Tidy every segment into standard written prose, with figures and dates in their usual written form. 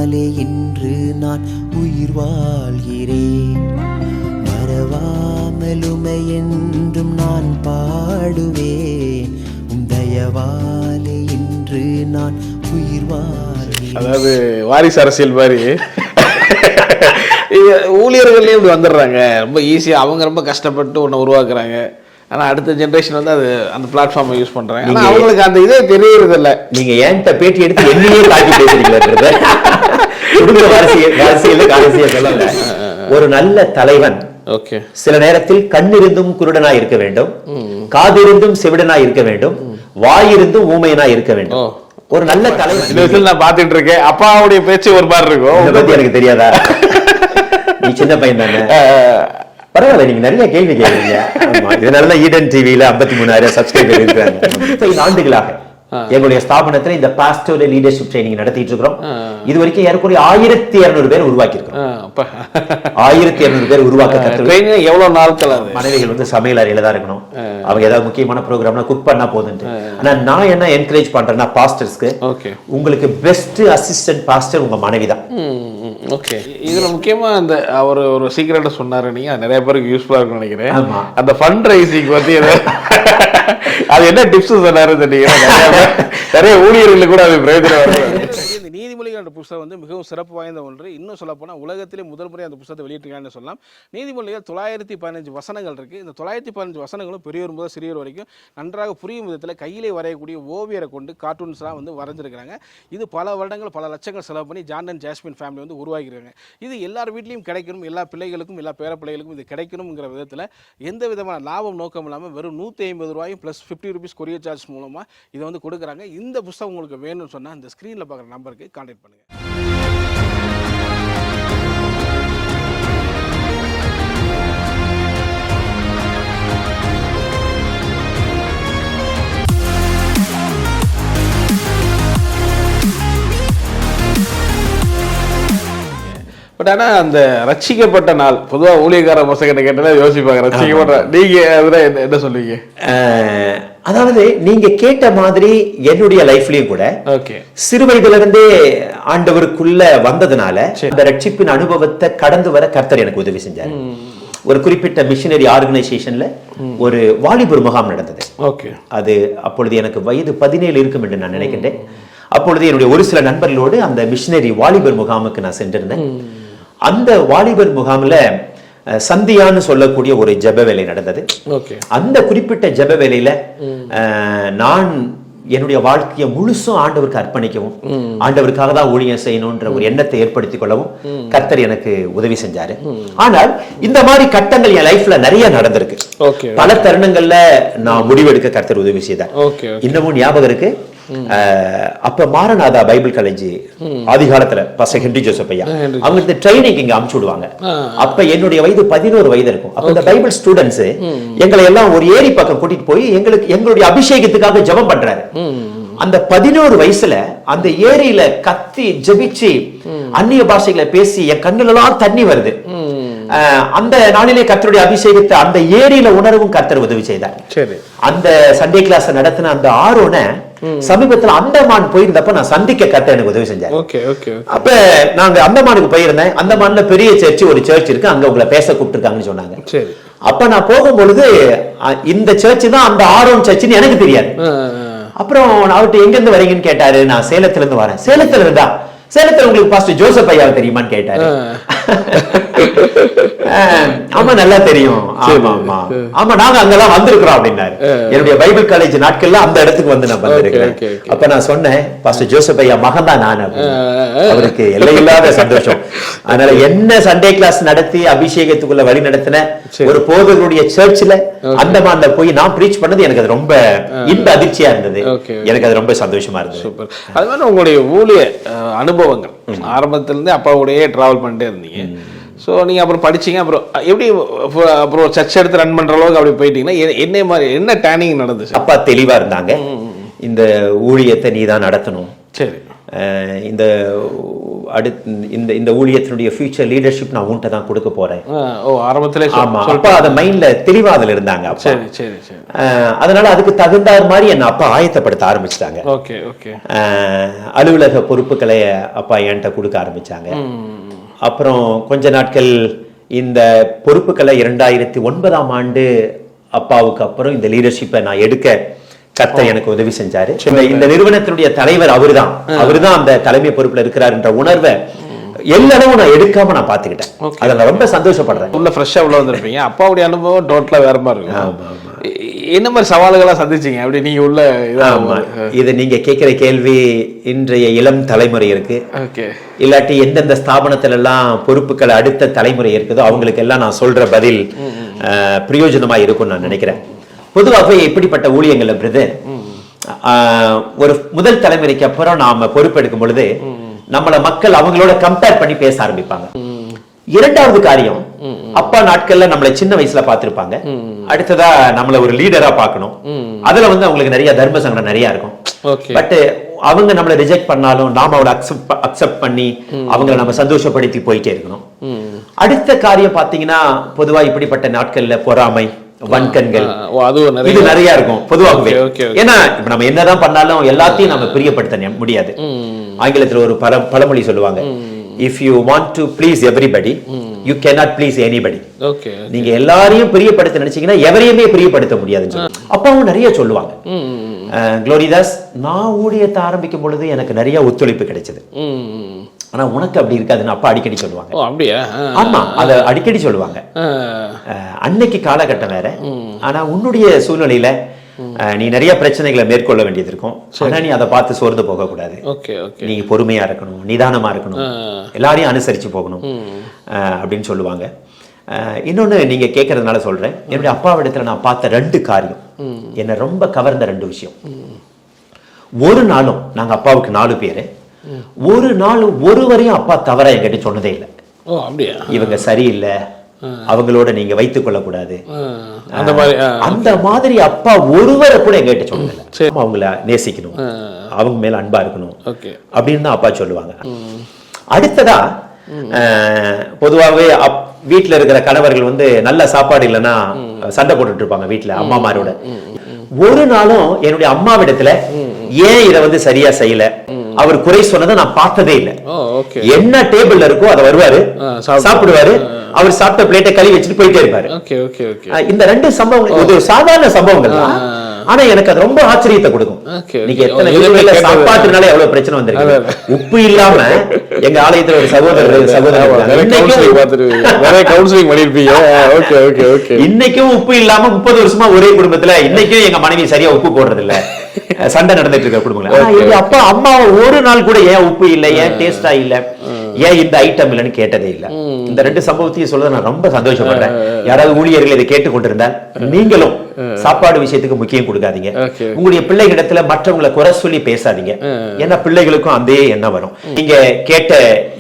தயவாலே இன்று நான் உயிர் வாழ்கிறேன். மறவாமலுமை என்றும் நான் பாடுவேன். தயவாலே இன்று நான் உயிர் வாழ்கிறேன். அதாவது வாரிசு அரசியல் மாதிரி ஊழியர்களே இப்படி வந்துடுறாங்க. ரொம்ப ஈஸியாக அவங்க ரொம்ப கஷ்டப்பட்டு ஒன்று உருவாக்குறாங்க. ஆனால் அடுத்த ஜென்ரேஷன் வந்து அது அந்த பிளாட்ஃபார்மை யூஸ் பண்ணுறாங்க. ஆனால் அவங்களுக்கு அந்த இதே தெரியறது இல்லை. நீங்கள் ஏன்ட்ட பேட்டி எடுத்து என்னையே காட்டி பேசுறீங்களா? ஒரு நல்ல தலைவன் ஓகே சில நேரத்தில் கண்ணிருந்தும் குருடனாய் இருக்க வேண்டும், காதிருந்தும் செவிடனாய் இருக்க வேண்டும், வாயிருந்தும் ஊமையனாய் இருக்க வேண்டும். ஒரு நல்ல தலைவன் நான் பாத்துட்டு இருக்கேன். அப்பாவுடைய பேச்சு ஒரு மாதிரி இருக்கும். இதை பத்தி எனக்கு தெரியாதா? நீ சின்ன பையன் தானே, பரவாயில்ல. நீங்க நிறைய கேள்வி கேட்குறீங்க. இதனாலதான் ஈடன் டிவியில 53,000 சப்ஸ்கிரைபர் இருக்கிறாங்க. 5 ஆண்டுகளாக எங்களுடைய ஸ்தாபனத்துல இந்த பாஸ்டோரல் லீடர்ஷிப் ட்ரைனிங் நடத்திட்டு இருக்கிறோம். இது வரைக்கும் ஏறக்குறைய 1200 பேர் உருவாக்கி இருக்கிறோம். 1200 பேர் உருவாக்க எவ்வளவு நாட்கள்? மனைவிகள் வந்து சமையல் அறையில தான் இருக்கணும். அவங்க ஏதாவது முக்கியமான ப்ரோக்ராம்னா குக் பண்ணா போதும். ஆனா நான் என்ன என்கரேஜ் பண்றேன்னா பாஸ்டர்ஸ்க்கு, உங்களுக்கு பெஸ்ட் அசிஸ்டன்ட் பாஸ்டர் உங்க மனைவி தான். ஓகே, இதுல முக்கியமா அந்த அவர் ஒரு சீக்கிரட்டை சொன்னாரு, நீங்க நிறைய பேருக்கு யூஸ்ஃபுல்லா இருக்கும்னு நினைக்கிறேன். அந்த ஃபண்ட் ரைசிங் பத்தி அது என்ன டிப்ஸ் சொன்னாரு நிறைய ஊழியர்களுக்கு கூட அது பிரயோஜனம். இந்த நீதிமொழிகள் என்ற புத்தகம் வந்து மிகவும் சிறப்பு வாய்ந்த ஒன்று. இன்னும் சொல்ல போனால் உலகத்திலே முதல் முறை அந்த புத்தகத்தை வெளியிட்டிருக்காங்கன்னு சொல்லலாம். நீதிமொழிகள் 915 வசனங்கள் இருக்கு. இந்த 915 வசனங்களும் பெரியவர் முதல் சிறியவர் வரைக்கும் நன்றாக புரியும் விதத்தில் கையிலே வரையக்கூடிய ஓவியரை கொண்டு கார்ட்டூன்ஸ்லாம் வந்து வரைஞ்சிருக்கிறாங்க. இது பல வருடங்கள் பல லட்சங்கள் செலவு பண்ணி ஜான் அண்ட் ஜாஸ்மின் ஃபேமிலி வந்து உருவாக்கியிருக்காங்க. இது எல்லார் வீட்லையும் கிடைக்கணும், எல்லா பிள்ளைகளுக்கும் எல்லா பேர பிள்ளைகளுக்கும் இது கிடைக்கணுங்கிற விதத்தில் எந்த விதமான லாபம் நோக்கம் இல்லாமல் வெறும் 150 ரூபாயும் ப்ளஸ் 50 rupees கொரியர் சார்ஜ் மூலமாக இதை வந்து கொடுக்குறாங்க. இந்த புத்தகம் உங்களுக்கு வேணும்னு சொன்னால் இந்த ஸ்க்ரீனில் பார்க்குற நம்பருக்கு கான்டாக்ட் பண்ணுங்கள். பட் ஆனால் அந்த ரட்சிக்கப்பட்ட நாள் பொதுவாக ஊழியக்கார பசங்கிட்ட கேட்டாலே யோசிப்பாங்க. ரட்சிக்கப்பட்ட நீங்கள் அதில் என்ன சொல்லுவீங்க? அதாவது நீங்க கேட்ட மாதிரி என்னுடைய லைஃப்லயும் கூட சிறு வயதுல இருந்தே ஆண்டவருக்குள்ள வந்ததுனால அந்த ரட்சிப்பின் அனுபவத்தை கடந்து வர கர்த்தர் எனக்கு உதவி செஞ்சார். ஒரு குறிப்பிட்ட மிஷனரி ஆர்கனைசேஷன்ல ஒரு வாலிபர் முகாம் நடந்தது. அது அப்பொழுது எனக்கு வயது 17 இருக்கும் என்று நான் நினைக்கின்றேன். அப்பொழுது என்னுடைய ஒரு சில நண்பர்களோடு அந்த மிஷனரி வாலிபர் முகாமுக்கு நான் சென்றிருந்தேன். அந்த வாலிபர் முகாம்ல சந்தியான்னு சொல்லக்கூடிய ஒரு ஜெப வேலை நடந்தது. அந்த குறிப்பிட்ட ஜெப வேலையில நான் என்னுடைய வாழ்க்கையை முழுசும் ஆண்டவருக்கு அர்ப்பணிக்கவும் ஆண்டவருக்காக தான் ஊழியம் செய்யணும்ன்ற ஒரு எண்ணத்தை ஏற்படுத்திக் கொள்ளவும் கர்த்தர் எனக்கு உதவி செஞ்சாரு. ஆனால் இந்த மாதிரி கட்டங்கள் என் லைஃப்ல நிறைய நடந்திருக்கு. பல தருணங்கள்ல நான் முடிவெடுக்க கர்த்தர் உதவி செய்தார். இன்னமும் ஞாபகம் இருக்கு. அப்ப மாரநாதா பைபிள் காலேஜ் ஆதி காலத்துல பாஸ்டர் ஹென்றி ஜோசப் ஐயா அவங்க ட்ரைனிங் இங்க அனுப்பிச்சு விடுவாங்க. அப்ப என்னுடைய வயது 11 வயது இருக்கும். அப்ப இந்த பைபிள் ஸ்டூடெண்ட்ஸ் எங்களை எல்லாம் ஒரு ஏரி பக்கம் கூட்டிட்டு போய் எங்களுடைய அபிஷேகத்துக்காக ஜெபம் பண்றாரு. அந்த 11 வயசுல அந்த ஏரியில கத்தி ஜெபிச்சு அந்நிய பாஷைகளை பேசி என் கண்ணுலாம் தண்ணி வருது. அந்த நாளிலே கர்த்தருடைய அபிஷேகத்தை அந்த ஏரியில உணரவும் கர்த்தர் உதவி செய்தார். அந்த சண்டே கிளாஸ் நடத்தின அந்த ஆரோன சமீபத்துல அந்தமான் போயிருந்தப்ப நான் சந்திக்க கர்த்தர் எனக்கு உதவி செஞ்சார். அப்ப நாங்க அந்தமானுக்கு போயிருந்தேன். அந்தமான்ல பெரிய ஒரு சர்ச் இருக்கு, அங்க உங்களை பேச கூப்பிட்டுருக்காங்கன்னு சொன்னாங்க. அப்ப நான் போகும்பொழுது இந்த சர்ச் தான் அந்த ஆரோன் சர்ச்சுன்னு எனக்கு தெரியாது. அப்புறம் அவர்கிட்ட எங்க இருந்து வரீங்கன்னு கேட்டாரு. நான் சேலத்துல இருந்து வரேன். சேலத்துல இருந்தா சேலத்துல உங்களுக்கு பாஸ்டர் ஜோசப் ஐயாவை தெரியுமான்னு கேட்டாரு. ஆமா நல்லா தெரியும். ஆமா ஆமா ஆமா நாங்க அங்கெல்லாம் வந்திருக்கிறோம் அப்படின்னாரு. என்னுடைய பைபிள் காலேஜ் நாட்கள்ல அந்த இடத்துக்கு வந்து நான் வந்திருக்கிறேன். அப்ப நான் சொன்னேன் பாஸ்டர் ஜோசப் ஐயா மகன் தான் நான். அவருக்கு எல்லையில்லாத சந்தோஷம். அதனால என்ன சண்டே கிளாஸ் நடத்தி அபிஷேகத்துக்குள்ள வழி நடத்தின ஒரு போதகருடைய சர்ச்ல அந்தமான்ல போய் நான் பிரீச் பண்ணது எனக்கு அது ரொம்ப இன்ப அதிர்ச்சியா இருந்தது. எனக்கு அது ரொம்ப சந்தோஷமா இருந்தது. சூப்பர். அது மாதிரி உங்களுடைய ஊழிய அனுபவங்கள் ஆரம்பத்திலிருந்தே அப்பாவோடய டிராவல் பண்ணிட்டே இருந்தீங்க. ஸோ நீங்கள் அப்புறம் படிச்சிங்க, அப்புறம் எப்படி அப்புறம் சர்ச் எடுத்து ரன் பண்ணுற அளவுக்கு அப்படி போயிட்டீங்கன்னா என்ன மாதிரி என்ன டேர்னிங் நடந்துச்சு? அப்பா தெளிவாக இருந்தாங்க. இந்த ஊழியத்தை நீ தான் நடத்தணும். சரி. இந்த இந்த ஊழியத்தினுடைய ஃபியூச்சர் லீடர்ஷிப் நான் உன்கிட்ட தான் கொடுக்க போறேன். ஆரம்பத்திலே ஆமா. அப்பா அதை மைண்ட்ல தெளிவா அதுல இருந்தாங்க. சரி சரி சரி. அதனால அதுக்கு தகுந்த மாதிரி என்ன அப்பா ஆயத்தப்படுத்த ஆரம்பிச்சிட்டாங்க. Okay okay. அலுவலக பொறுப்புகளை அப்பா என்கிட்ட கொடுக்க ஆரம்பிச்சாங்க. அப்புறம் கொஞ்ச நாட்கள் இந்த பொறுப்புகளை 2009ஆம் ஆண்டு அப்பாவுக்கு அப்புறம் இந்த லீடர்ஷிப்பை நான் எடுக்க கர்த்தர் எனக்கு உதவி செஞ்சாரு. இந்த நிறுவனத்தினுடைய தலைவர் அவர்தான் அந்த தலைமை பொறுப்புல இருக்கிறார் என்ற உணர்வை எல்லாரும் நான் எடுக்காம நான் பாத்துக்கிட்டேன். அதுல ரொம்ப சந்தோஷப்படுறேன். உள்ள ஃப்ரெஷ்ஷா உள்ள வந்திருப்பீங்க. அப்பாவுடைய அனுபவம் டோட்டலா வேற மாதிரி இருக்கும். என்ன மாதிரி சவால்களா சந்திச்சீங்க அப்படி நீங்க உள்ள? இது நீங்க கேட்கிற கேள்வி இன்றைய இளம் தலைமுறை இருக்கு, இல்லாட்டி எந்தெந்த ஸ்தாபனத்துல எல்லாம் பொறுப்புகள் அடுத்த தலைமுறை இருக்குதோ அவங்களுக்கு எல்லாம் நான் சொல்ற பதில் பிரயோஜனமா இருக்கும்னு நான் நினைக்கிறேன். பொதுவாகவே இப்படிப்பட்ட ஊழியங்கள்ல பிரதர், ஒரு முதல் தலைமுறைக்கு அப்புறம் நாம பொறுப்பெடுக்கும் பொழுது நம்மள மக்கள் அவங்களோட கம்பேர் பண்ணி பேச ஆரம்பிப்பாங்க. இரண்டாவது காரியம், அப்பா நாட்கள்ல நம்மள சின்ன வயசுல பார்த்திருப்பாங்க, அடுத்ததா நம்மள ஒரு லீடரா பார்க்கணும். அதுல அவங்களுக்கு நிறைய தர்ம சங்கடம் நிறைய இருக்கும். பட் அவங்க நம்மளை ரிஜெக்ட் பண்ணாலும் நாம அவளை அக்செப்ட் பண்ணி அவங்களை நம்ம சந்தோஷப்படுத்தி போயிட்டே இருக்கணும். அடுத்த காரியம் பாத்தீங்கன்னா, பொதுவா இப்படிப்பட்ட நாட்கள்ல பொறாமை, வன்கண்கள் இது நிறைய இருக்கும் பொதுவாகவே. ஏன்னா இப்ப நம்ம என்னதான் பண்ணாலும் எல்லாத்தையும் நம்ம பிரியப்படுத்த முடியாது. ஆங்கிலத்துல ஒரு பழமொழி சொல்லுவாங்க, if you want to please everybody you cannot please anybody. நீங்க எல்லாரையும் பிரியப்படுத்த நினைச்சீங்கன்னா எவரையுமே பிரியப்படுத்த முடியாதுன்னு சொல்லுவாங்க. அப்பாவும் நிறைய சொல்லுவாங்க. குளோரிதாஸ், நான் ஊழியத்தை ஆரம்பிக்கும் பொழுது எனக்கு நிறைய ஒத்துழைப்பு கிடைச்சது, ஆனா உனக்கு அப்படி இருக்காதுன்னு அப்பா அடிக்கடி சொல்லுவாங்க. ஆமா, அத அடிக்கடி சொல்லுவாங்க. அன்னைக்கு காலகட்டம் வேற, ஆனா உன்னுடைய சூழ்நிலையில நீ நிறைய பிரச்சனைகளை மேற்கொள்ள வேண்டியது இருக்கும். ஆனா நீ அதை பார்த்து சோர்ந்து போக கூடாது. நீ பொறுமையா இருக்கணும், நிதானமா இருக்கணும், எல்லாரையும் அனுசரிச்சு போகணும் அப்படின்னு சொல்லுவாங்க. இன்னொன்னு நீங்க கேட்கறதுனால சொல்றேன், என்னுடைய அப்பாவிடத்துல நான் பார்த்த 2 காரியம் என்ன ரொம்ப கவர்ந்த 2 விஷயம். ஒரு நாளும் நாங்க அப்பாவுக்கு 4 பேரு, ஒரு நாள் ஒருவரையும் அப்பா தவற என்கிட்ட சொன்னதே இல்லை. இவங்க சரியில்லை, அவங்களோட நீங்க வைத்துக் கொள்ள கூடாது, அந்த மாதிரி அப்பா ஒருவரை கூட எங்கிட்ட சொன்னதில்லை. அவங்கள நேசிக்கணும், அவங்க மேல அன்பா இருக்கணும் அப்படின்னு தான் அப்பா சொல்லுவாங்க. அடுத்ததா பொதுவாகவே வீட்டுல இருக்கிற கணவர்கள் நல்ல சாப்பாடு இல்லைன்னா சண்டை போட்டுட்டு இருப்பாங்க வீட்டுல அம்மாமாரோட. ஒரு நாளும் என்னுடைய அம்மாவிடத்துல ஏன் இதை சரியா செய்யல அவர் குறை சொன்னதை நான் பார்த்ததே இல்லை. என்ன டேபிள்ல இருக்கோ அதை வருவாரு, சாப்பிடுவாரு, அவர் சாப்பிட்ட பிளேட்டை கழுவி வச்சுட்டு போயிட்டே இருப்பாரு. இந்த 2 சம்பவங்கள் ஒரு சாதாரண சம்பவங்கள் தான், ஆனா எனக்கு அது ரொம்ப ஆச்சரியத்தை கொடுக்கும். நீங்க எத்தனை வீடுகள்ல சாப்பாட்டுனால எவ்வளவு பிரச்சனை வந்திருக்கு. உப்பு இல்லாம எங்க ஆலயத்துல ஒரு சகோதரர் இன்னைக்கும் உப்பு இல்லாம 30 வருஷமா ஒரே குடும்பத்துல இன்னைக்கும் எங்க மனைவி சரியா உப்பு போடுறது இல்ல, சண்டை நடந்துட்டு இருக்க குடும்பங்கள். அப்பா அம்மாவை ஒரு நாள் கூட ஏன் உப்பு இல்ல, ஏன் டேஸ்டா இல்ல, ஏன் இந்த ஐட்டம் இல்லைன்னு கேட்டதே இல்ல. இந்த 2 சம்பவத்தையும் சொல்ல நான் ரொம்ப சந்தோஷப்படுறேன். யாராவது ஊழியர்கள் இதை கேட்டுக்கொண்டிருந்தால் நீங்களும் சாப்பாடு விஷயத்துக்கு முக்கியம் கொடுக்காதீங்க. உங்களுடைய பிள்ளைகளிடத்துல மற்றவங்களை குறை சொல்லி பேசாதீங்க. ஏன்னா பிள்ளைகளுக்கும் அதே எண்ணம் வரும். நீங்க கேட்ட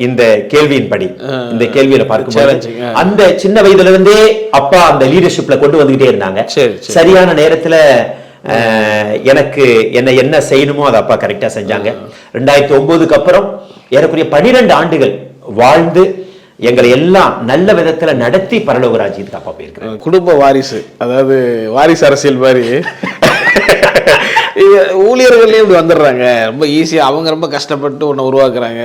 இந்த கேள்வியின்படி, இந்த கேள்வியில பார்க்கும்போது அந்த சின்ன வயதுல இருந்தே அப்பா அந்த லீடர்ஷிப்ல கொண்டு வந்துகிட்டே இருந்தாங்க. சரியான நேரத்துல எனக்கு என்ன செய்யணுமோ அதை அப்பா கரெக்டா செஞ்சாங்க. 2009க்கு அப்புறம் ஏறக்குறைய 12 ஆண்டுகள் வாழ்ந்து எங்களை எல்லாம் நல்ல விதத்துல நடத்தி பரலோக ராஜ்யத்துக்கு அப்பா போயிருக்கிறேன். குடும்ப வாரிசு, அதாவது வாரிசு அரசியல் மாதிரி ஊழியர்களே இப்படி வந்துடுறாங்க ரொம்ப ஈஸியா. அவங்க ரொம்ப கஷ்டப்பட்டு ஒன்று உருவாக்குறாங்க,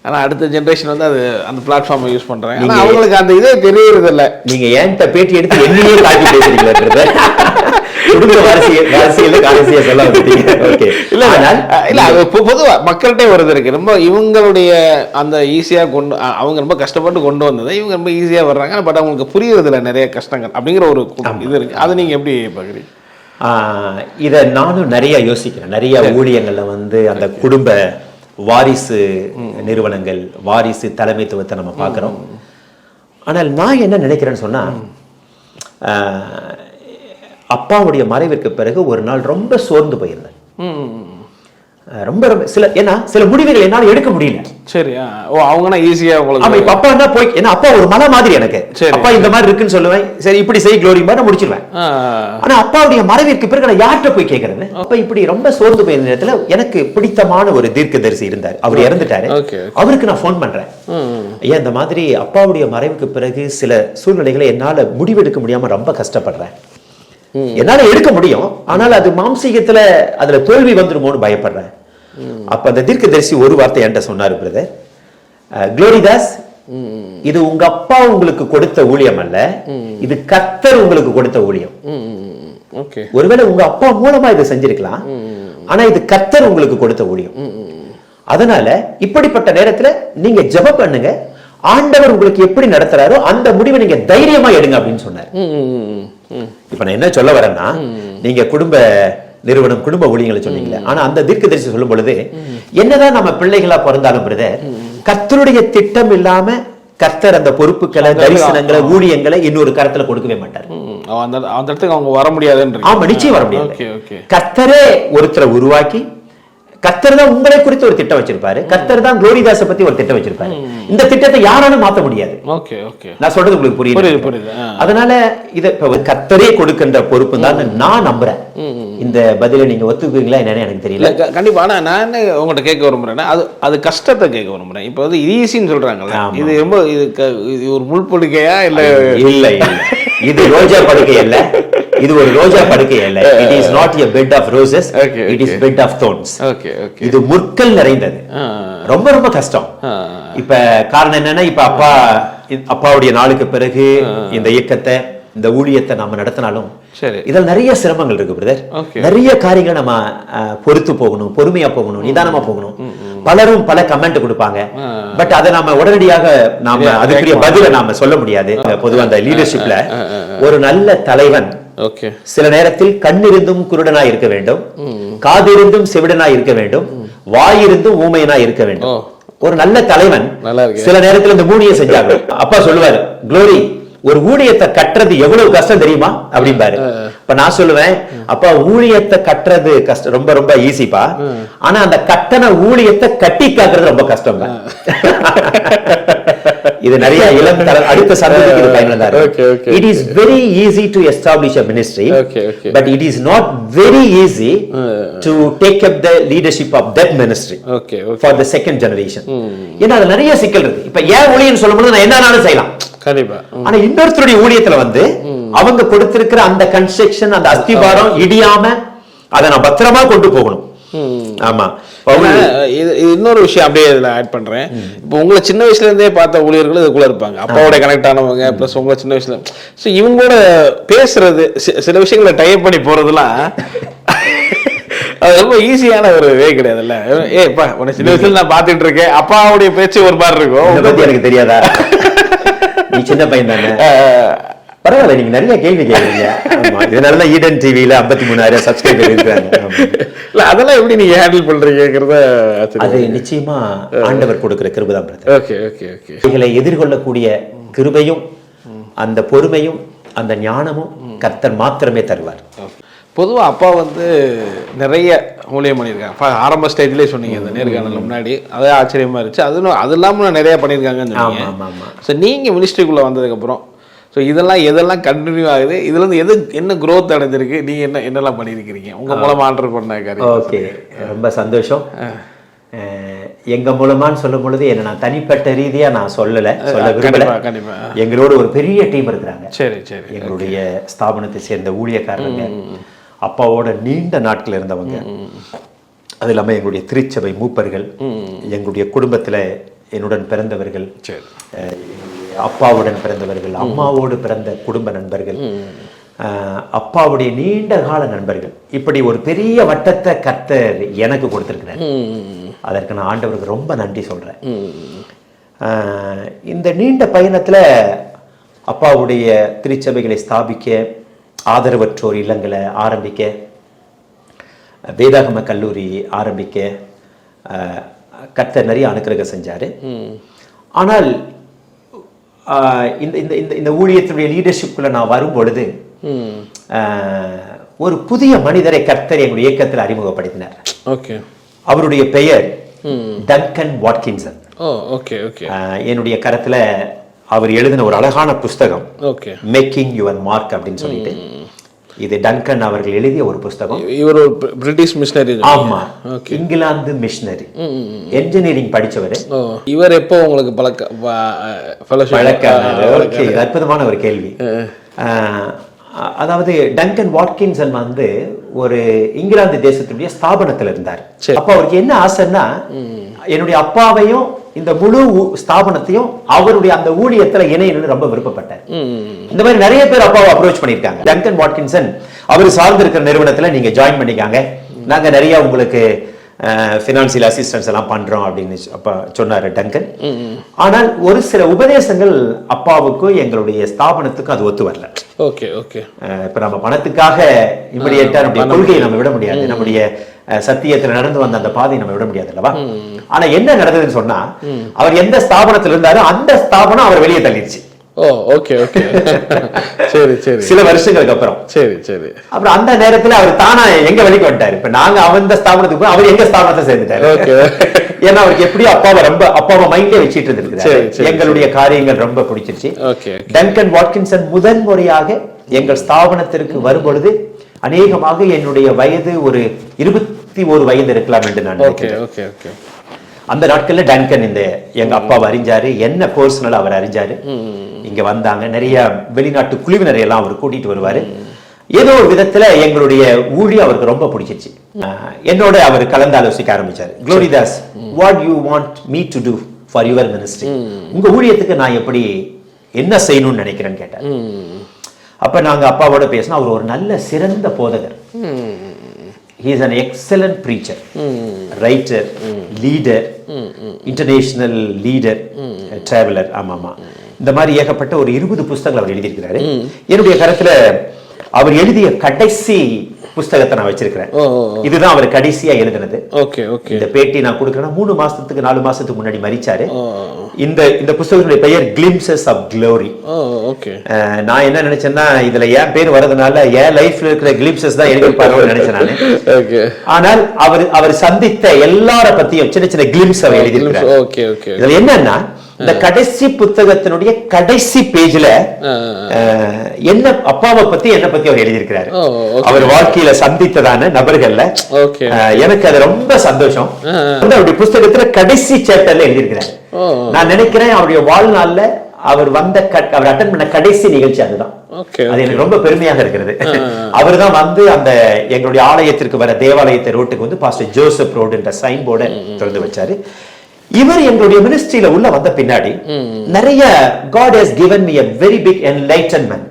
ஆனா அடுத்த ஜெனரேஷன் அது அந்த பிளாட்ஃபார்மை யூஸ் பண்றாங்க. ஆனா அவங்களுக்கு அந்த இதே தெரியறது இல்லை. நீங்க ஏன்ட்ட பேட்டி எடுத்து என்னையே காட்டி பேசுறீங்களா? பொதுவா மக்கள்கிட்ட வருது இருக்கு. ரொம்ப இவங்களுடைய அந்த ஈஸியா கொண்டு அவங்க ரொம்ப கஷ்டப்பட்டு கொண்டு வந்ததை இவங்க ரொம்ப ஈஸியா வர்றாங்க. பட் அவங்களுக்கு புரியறது இல்லை நிறைய கஷ்டங்கள் அப்படிங்கிற ஒரு இது இருக்கு. அதை நீங்க எப்படி பாக்குறீங்க? இதை நானும் நிறைய யோசிக்கிறேன். நிறைய ஊழியங்கள்ல அந்த குடும்ப வாரிசு நிறுவனங்கள், வாரிசு தலைமைத்துவத்தை நம்ம பார்க்கிறோம். ஆனால் நான் என்ன நினைக்கிறேன்னு சொன்னா, அப்பாவுடைய மறைவிற்கு பிறகு ஒரு நாள் ரொம்ப சோர்ந்து போயிருந்தேன். ரொம்ப சில முடிவுகள் என்னால எடுக்க முடியல. சரி, அவங்க ஈஸியா உங்களுக்கு அப்பா என்ன போய், ஏன்னா அப்பா ஒரு மலை மாதிரி எனக்கு. அப்பா இந்த மாதிரி இருக்குன்னு சொல்லுவேன், சரி இப்படி செய் க்ளோரி மாதிரி நான் முடிச்சிருவேன். ஆனா அப்பாவுடைய மறைவிற்கு பிறகு நான் யார்கிட்ட போய் கேட்கறது? அப்ப இப்படி ரொம்ப சோர்ந்து போயிருந்த நேரத்துல எனக்கு பிடித்தமான ஒரு தீர்க்கதரிசி இருந்தார். அவர் இறந்துட்டாரு. அவருக்கு நான் போன் பண்றேன், ஏன் இந்த மாதிரி அப்பாவுடைய மறைவுக்கு பிறகு சில சூழ்நிலைகளை என்னால முடிவெடுக்க முடியாம ரொம்ப கஷ்டப்படுறேன். என்னால எடுக்க முடியும், ஆனால் அது மாம்சீகத்துல அதுல தோல்வி வந்துருமோன்னு பயப்படுறேன். அப்ப அந்த தீர்க்கதரிசி ஒரு வார்த்தை என்கிட்ட சொன்னாரு, பிரதர், குளோரிதாஸ், இது உங்க அப்பா உங்களுக்கு கொடுத்த ஊழியம் அல்ல, இது கர்த்தர் உங்களுக்கு கொடுத்த ஊழியம். ஒருவேளை உங்க அப்பா மூலமா இதை செஞ்சிருக்கலாம், ஆனா இது கர்த்தர் உங்களுக்கு கொடுத்த ஊழியம். அதனால இப்படிப்பட்ட நேரத்துல நீங்க ஜெபம் பண்ணுங்க, ஆண்டவர் உங்களுக்கு எப்படி நடத்துறாரோ அந்த முடிவை நீங்க தைரியமா எடுங்க அப்படின்னு சொன்னார். இப்ப நான் என்ன சொல்ல வரேன்னா, நீங்க குடும்ப நிறுவனம், குடும்ப ஊழியங்களை சொன்னீங்களே, ஆனா அந்த தீர்க்கதரிசி சொல்லும் பொழுது என்னதான் நம்ம பிள்ளைகளா பிறந்தாலும் பிரதர், கர்த்தருடைய திட்டம் இல்லாம கர்த்தர் அந்த பொறுப்புகளை, தரிசனங்களை, ஊழியங்களை இன்னொரு கருத்துல கொடுக்கவே மாட்டார். அந்த இடத்துக்கு அவங்க வர முடியாது. ஆமா, நிச்சயம் வர முடியாது. கர்த்தரே ஒருத்தரை உருவாக்கி, கர்த்தர் தான் உங்களை குறித்து ஒரு திட்டம் வச்சிருப்பாரு, கர்த்தர் தான் குளோரிதாஸை பத்தி ஒரு திட்டம் வச்சிருப்பாரு. இந்த திட்டத்தை யாராலும் மாத்த முடியாது. நான் சொல்றது உங்களுக்கு புரியுது. அதனால இத கர்த்தரே கொடுக்கின்ற பொறுப்பு தான் நான் நம்புறேன். இந்த பதில நீங்க ஒத்துக்குவீங்களா என்னன்னு எனக்கு தெரியல. கண்டிப்பா. ஆனா நான் என்ன உங்கள்கிட்ட கேட்க விரும்புறேன்னா, அது கஷ்டத்தை கேட்க விரும்புறேன். இப்போ வந்து ஈஸின்னு சொல்றாங்கல்ல, இது ரொம்ப இது ஒரு முள் படுக்கையா இல்ல? இல்ல, இது ரோஜா படுக்கை அல்ல, இது ஒரு ரோஜா படுக்கை அல்ல. It is not a bed of roses, it is bed of thorns. இது முற்கள் நிறைந்தது, ரொம்ப ரொம்ப கஷ்டம். இப்ப காரணம் என்னன்னா, இப்ப அப்பாவுடைய நாளுக்கு பிறகு இந்த இயக்கத்தை, இந்த ஊழியத்தை நாம நடத்தினாலும் இதில் நிறைய சிரமங்கள் இருக்கு பிரதர். நிறைய காரியங்கள் நம்ம பொறுத்து போகணும், பொறுமையா போகணும், நிதானமா போகணும். பலரும் பல கமெண்ட் கொடுப்பாங்க, பட் அதை நாம உடனடியாக நாம அதுக்குரிய பதில நாம சொல்ல முடியாது. பொதுவா அந்த லீடர்ஷிப்ல ஒரு நல்ல தலைவன் சில நேரத்தில் கண்ணிருந்தும் குருடனா இருக்க வேண்டும், காதிருந்தும் செவிடனா இருக்க வேண்டும், வாயிருந்தும் ஊமையனா இருக்க வேண்டும். ஒரு நல்ல தலைவன் சில நேரத்தில் இந்த மூணியை செஞ்சாங்க. அப்பா சொல்லுவாரு, குளோரி, ஒரு ஊழியத்தை கட்டுறது எவ்வளவு கஷ்டம் தெரியுமா அப்படிம்பாரு. இப்ப நான் சொல்லுவேன், அப்பா ஊழியத்தை கட்டுறது கஷ்டம், ரொம்ப ரொம்ப ஈஸிப்பா, ஆனா அந்த கட்டண ஊழியத்தை கட்டி காக்குறது ரொம்ப கஷ்டம். இது நிறைய இளம் அடுத்த சந்ததிக்கு இது பயனுள்ளதா இருக்கு. It is very easy to establish a ministry, but it is not very easy to take up the leadership of that ministry for the second generation. ஏன்னா அது நிறைய சிக்கல் இருக்கு. இப்ப ஏன் ஊழியன்னு சொல்லும்போது நான் என்னன்னாலும் செய்யலாம், ஆனா இன்னொருத்தருடைய ஊழியத்துல வந்து அவங்க கொடுத்திருக்கிற அந்த கன்ஸ்ட்ரக்ஷன், அந்த அஸ்திபாரம் இடியாம அதை நான் பத்திரமா கொண்டு போகணும். ஆமா, இது இன்னொரு விஷயம் அப்படியே இதுல ஆட் பண்றேன். இப்போ உங்களை சின்ன வயசுல இருந்தே பார்த்த ஊழியர்கள் இதுக்குள்ள இருப்பாங்க, அப்பாவோட கனெக்ட் ஆனவங்க, பிளஸ் உங்களை சின்ன வயசுல ஸோ இவங்களோட பேசுறது, சில விஷயங்களை டைப் பண்ணி போறதுலாம் அது ரொம்ப ஈஸியான ஒரு வே கிடையாதுல்ல. ஏப்பா உன்னை சின்ன வயசுல நான் பாத்துட்டு இருக்கேன், அப்பாவுடைய பேச்சு ஒரு மாதிரி இருக்கும், உங்களை பத்தி எனக்கு தெரியாதா, நீ சின்ன பையன் தானே, பரவாயில்ல, நீங்க நிறைய கேள்வி கேட்குறீங்க. இதனாலதான் ஈடன் டிவியில 53,000 சப்ஸ்கிரைபர் இருக்காங்க. அதெல்லாம் எப்படி நீங்க ஹேண்டில் பண்றீங்கிறத அது நிச்சயமா ஆண்டவர் கொடுக்கிற கிருபை தான். இதை எதிர்கொள்ளக்கூடிய கிருபையும் அந்த பொறுமையும் அந்த ஞானமும் கர்த்தர் மாத்திரமே தருவார். பொதுவாக அப்பா வந்து நிறைய ஊழியம் பண்ணியிருக்காங்க. ஆரம்ப ஸ்டேஜ்லேயே சொன்னீங்க இந்த நேர்காணல் முன்னாடி, அதே ஆச்சரியமா இருந்துச்சு. அது இல்லாமல் நிறைய பண்ணியிருக்காங்கன்னு சொன்னீங்க. ஸோ நீங்கள் மினிஸ்ட்ரிக்குள்ளே வந்ததுக்கப்புறம் ஸோ இதெல்லாம் கண்டினியூ ஆகுது, இதுலேருந்து என்ன க்ரோத் அடைஞ்சிருக்கு, நீங்கள் என்னெல்லாம் பண்ணியிருக்கிறீங்க உங்கள் மூலமாக ஆர்டர் பண்ண காரியம்? ஓகே, ரொம்ப சந்தோஷம். எங்க மூலமான்னு சொல்லும் பொழுது என்ன நான் தனிப்பட்ட ரீதியா நான் சொல்ல விரும்பல. எங்களோட ஒரு பெரிய டீம் இருக்கிறாங்க. சரி சரி. எங்களுடைய ஸ்தாபனத்தை சேர்ந்த ஊழியக்காரங்க, அப்பாவோட நீண்ட நாட்கள் இருந்தவங்க, அது இல்லாம எங்களுடைய திருச்சபை மூப்பர்கள், எங்களுடைய குடும்பத்துல என்னுடன் பிறந்தவர்கள், அப்பாவுடன் பிறந்தவர்கள், அம்மாவோடு பிறந்த குடும்ப நண்பர்கள், அப்பாவுடைய நீண்ட கால நண்பர்கள், இப்படி ஒரு பெரிய வட்டத்தை கர்த்தர் எனக்கு கொடுத்திருக்கிறார். அதற்கு நான் ஆண்டவருக்கு ரொம்ப நன்றி சொல்றேன். இந்த நீண்ட பயணத்துல அப்பாவுடைய திருச்சபைகளை ஸ்தாபிக்க, ஆதரவற்றோர் இல்லங்களை ஆரம்பிக்க, வேதாகம கல்லூரி ஆரம்பிக்க கர்த்தர் நிறைய அனுக்கிரகம் செஞ்சாரு. ஆனால் இந்த ஊழியத்தினுடைய லீடர்ஷிப்குள்ள நான் வரும் பொழுது ஒரு புதிய மனிதரை கர்த்தர் எங்களுடைய இயக்கத்தில் அறிமுகப்படுத்தினார். அவருடைய பெயர் டங்கன் வாட்கின்சன். என்னுடைய கரத்துல அவர் எழுதின ஒரு அழகான புஸ்தகம் மேக்கிங் யுவர் மார்க் அப்படின்னு சொல்லிட்டு, இது டங்கன் அவர்கள் எழுதிய ஒரு புஸ்தகம். இவர் ஒரு பிரிட்டிஷ் மிஷனரி. ஆமா, இங்கிலாந்து மிஷனரி, என்ஜினியரிங் படிச்சவர். இவர் எப்போ உங்களுக்கு பழக்க? அற்புதமான ஒரு கேள்வி. அதாவது டங்கன் வாட்கின்சன் வந்து ஒரு இங்கிலாந்து தேசத்துடைய ஸ்தாபனத்துல இருந்தார். அப்ப அவருக்கு என்ன ஆசைன்னா, என்னுடைய அப்பாவையும் இந்த முழு ஸ்தாபனத்தையும் அவருடைய அந்த ஊழியத்துல இணையணும்னு ரொம்ப விருப்பப்பட்டார். இந்த மாதிரி நிறைய பேர் அப்பாவை அப்ரோச் பண்ணிருக்காங்க. டங்கன் வாட்கின்சன் அவர் சார்ந்து இருக்கிற நிறுவனத்துல நீங்க ஜாயின் பண்ணிக்காங்க, நாங்க நிறைய உங்களுக்கு ஃபினான்சியல் அசிஸ்டன்ஸ் எல்லாம் பண்றோம் அப்படின்னு அப்ப சொன்னாரு டங்கன். ஆனால் ஒரு சில உபதேசங்கள் அப்பாவுக்கும் எங்களுடைய ஸ்தாபனத்துக்கும் அது ஒத்து வரல. Okay okay. இப்ப நம்ம பணத்துக்காக இமிடியேட்டா நம்முடைய கொள்கையை நம்ம விட முடியாது, நம்முடைய சத்தியத்துல நடந்து வந்த அந்த பாதையை நம்ம விட முடியாது அல்லவா? ஆனா என்ன நடந்ததுன்னு சொன்னா, அவர் எந்த ஸ்தாபனத்துல இருந்தாரோ அந்த ஸ்தாபனம் அவர் வெளியே தள்ளிடுச்சு. ஓ ஓகே ஓகே. சரி சரி. சில வருஷங்களுக்கு அப்புறம். சரி சரி. அப்புறம் அந்த நேரத்துல அவர் தானா எங்க வெளிக்கு வந்துட்டாரு. இப்ப நாங்க அந்த ஸ்தாபனத்துக்கு போய் அவர் எங்க ஸ்தாபனத்தை சேர்ந்துட்டாரு. ஓகே. ஏன்னா அவருக்கு எப்படியும் அப்பாவை மைண்ட்ல வச்சிட்டு இருந்திருக்காரு. எங்களுடைய காரியங்கள் ரொம்ப பிடிச்சிருச்சு. ஓகே. டங்கன் வாட்கின்சன் முதன் முறையாக எங்கள் ஸ்தாபனத்திற்கு வரும்பொழுது அநேகமாக என்னுடைய வயது ஒரு 21 வயது இருக்கலாம் என்று நான் நினைக்கிறேன். Okay okay. அந்த நாட்கள்ல டங்கன் எங்க அப்பாவை அறிஞ்சாரு, என்ன பர்சனலா அவர் அறிஞ்சாரு. இங்க வந்தாங்க, நிறைய வெளிநாட்டு குழுவினரை எல்லாம் அவர் கூட்டிட்டு வருவாரு. ஏதோ ஒரு விதத்துல எங்களுடைய ஊழியம் அவருக்கு ரொம்ப பிடிச்சிருச்சு. என்னோட அவர் கலந்து ஆலோசிக்க ஆரம்பிச்சாரு. Gloridas, what you want me to do for your ministry? உங்க ஊழியத்துக்கு நான் எப்படி என்ன செய்யணும்னு நினைக்கிறேன்னு கேட்டார். அப்ப நாங்க அப்பாவோட பேசினா, அவர் ஒரு நல்ல சிறந்த போதகர். He is an excellent preacher, writer, leader, international leader, traveler. ஆமாமா, இந்த மாதிரி ஏகப்பட்ட ஒரு 20 புத்தகங்கள் அவர் எழுதியிருக்கிறாரு. என்னுடைய கருத்துல அவர் எழுதிய கடைசி புத்தகத்தை நான் வச்சிருக்கிறேன். இதுதான் அவர் கடைசியா எழுதினது. Okay okay. இந்த பேட்டி நான் கொடுக்கிறேன். 3 மாசத்துக்கு 4 மாசத்துக்கு முன்னாடி மரிச்சாரு. இந்த புத்தகத்துடைய பெயர் கிளிம்சஸ் ஆஃப் க்ளோரி. ஓகே. நான் என்ன நினைச்சேன்னா, இதுல என் பேர் வரதுனால என் லைஃப்ல இருக்கிற கிளிம்சஸ் தான் எழுதிருப்பாருன்னு நினைச்சேன் நானு. ஓகே. ஆனால் அவர் சந்தித்த எல்லார பத்தியும் சின்ன சின்ன கிளிம்ஸ் அவர் எழுதியிருக்கிறார். Okay okay. இதுல என்னன்னா, இந்த கடைசி புத்தகத்தினுடைய கடைசி பேஜ்ல என்ன அப்பாவை பத்தி என்ன பத்தி அவர் எழுதியிருக்கிறாரு. அவர் வாழ்க்கையில சந்தித்ததான நபர்கள்ல எனக்கு அது ரொம்ப சந்தோஷம். அவருடைய புத்தகத்துல கடைசி சேப்டர்ல எழுதியிருக்கிறாரு. நான் நினைக்கிறேன் அவருடைய வாழ்நாள்ல அவர் அட்டன் பண்ண கடைசி நிகழ்ச்சி அதுதான். அது எனக்கு ரொம்ப பெருமையாக இருக்கிறது. அவர் தான் வந்து அந்த எங்களுடைய ஆலயத்திற்கு வர தேவாலயத்தை ரோட்டுக்கு வந்து பாஸ்டர் ஜோசப் ரோடு என்ற சைன் போர்டை திறந்து வச்சாரு. இவர் எங்களுடைய மினிஸ்ட்ரியில உள்ள வந்த பின்னாடி நிறைய God has given me a very big enlightenment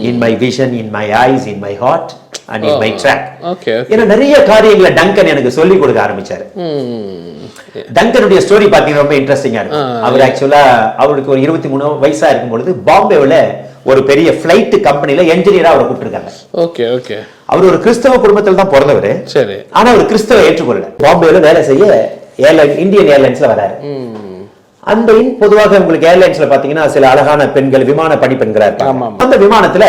in my vision, in my eyes, in my heart and in my track. ஏன்னா நிறைய காரியங்களை டங்கன் எனக்கு சொல்லி கொடுக்க ஆரம்பிச்சாரு. டங்கனுடைய ஸ்டோரி பாத்தீங்கன்னா ரொம்ப இன்ட்ரெஸ்டிங்கா இருக்கும். அவர் ஆக்சுவலா அவருக்கு ஒரு 23 வயசா இருக்கும் பொழுது பாம்பேல ஒரு பெரிய பிளைட் கம்பெனில என்ஜினியரா அவரை கூப்பிட்டுருக்காங்க. Okay okay. அவர் ஒரு கிறிஸ்தவ குடும்பத்தில் தான் பிறந்தவர். சரி. ஆனா அவர் கிறிஸ்தவ ஏற்றுக்கொள்ளல. பாம்பேல வேலை செய்ய இந்தியன் ஏர்லைன்ஸ்ல வராரு. அந்த பொதுவாக உங்களுக்கு ஏர்லைன்ஸ்ல பாத்தீங்கன்னா சில அழகான பெண்கள், விமான பணிப்பெண்களா இருப்பாங்க. அந்த விமானத்துல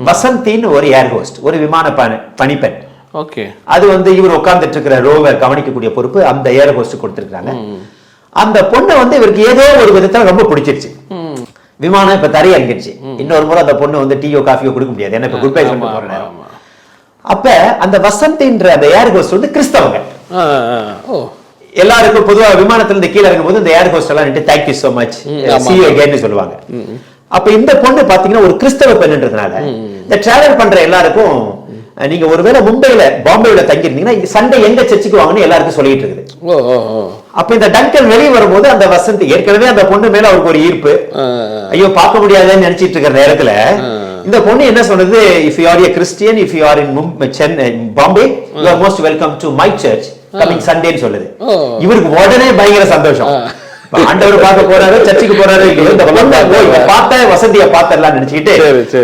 வசந்தின்னு ஒரு ஏர் ஹோஸ்ட், ஒரு விமான பணிப்பெண். ஓகே. அது வந்து இவர் உட்கார்ந்துட்டு இருக்கிற ரோவை கவனிக்கக்கூடிய பொறுப்பு அந்த ஏர் ஹோஸ்ட் கொடுத்திருக்காங்க. அந்த பொண்ணை வந்து இவருக்கு ஏதோ ஒரு விதத்துல ரொம்ப பிடிச்சிருச்சு. விமானம் இப்ப தரைய இறங்கிடுச்சு. இன்னொரு முறை அந்த பொண்ணு வந்து டீயோ காஃபியோ கொடுக்க முடியாது, ஏன்னா இப்ப குட் பை சொல்லிட்டு போற நேரம். அப்ப அந்த வசந்தின்ற அந்த ஏர் ஹோஸ்ட் வந்து கிறிஸ்தவங்க. எல்லாருக்கும் பொதுவா விமானத்துல இருந்து கீழே இருக்கும் போது இந்த ஏர் ஹோஸ்ட் எல்லாம் thank you so much, see you again சொல்லுவாங்க. அப்ப இந்த பொண்ணு பாத்தீங்கன்னா ஒரு கிறிஸ்தவ பெண்ன்றதுனால இந்த டிராவல் பண்ற எல்லாருக்கும், நீங்க ஒருவேளை மும்பைல பாம்பேல தங்கி இருந்தீங்கன்னா சண்டே எங்க சர்ச்சுக்கு வாங்கன்னு எல்லாருக்கும் சொல்லிட்டு இருக்குது. அப்ப இந்த டங்கன் வெளியே வரும்போது அந்த வசந்தி ஏற்கனவே அந்த பொண்ணு மேல அவருக்கு ஒரு ஈர்ப்பு, ஐயோ பார்க்க முடியாதுன்னு நினைச்சிட்டு இருக்கிற நேரத்துல இந்த பொண்ணு என்ன சொன்னது, if you are a Christian, if you are in Bombay, you are most welcome to my church coming Sunday ன்னு சொல்லுது. இவருக்கு உடனே பயங்கர சந்தோஷம். ஆண்டவர் பார்க்க போறாரு, சர்ச்சுக்கு போறாரு, இந்த பார்த்த வசதியை பார்த்தரலாம் நினைச்சுக்கிட்டு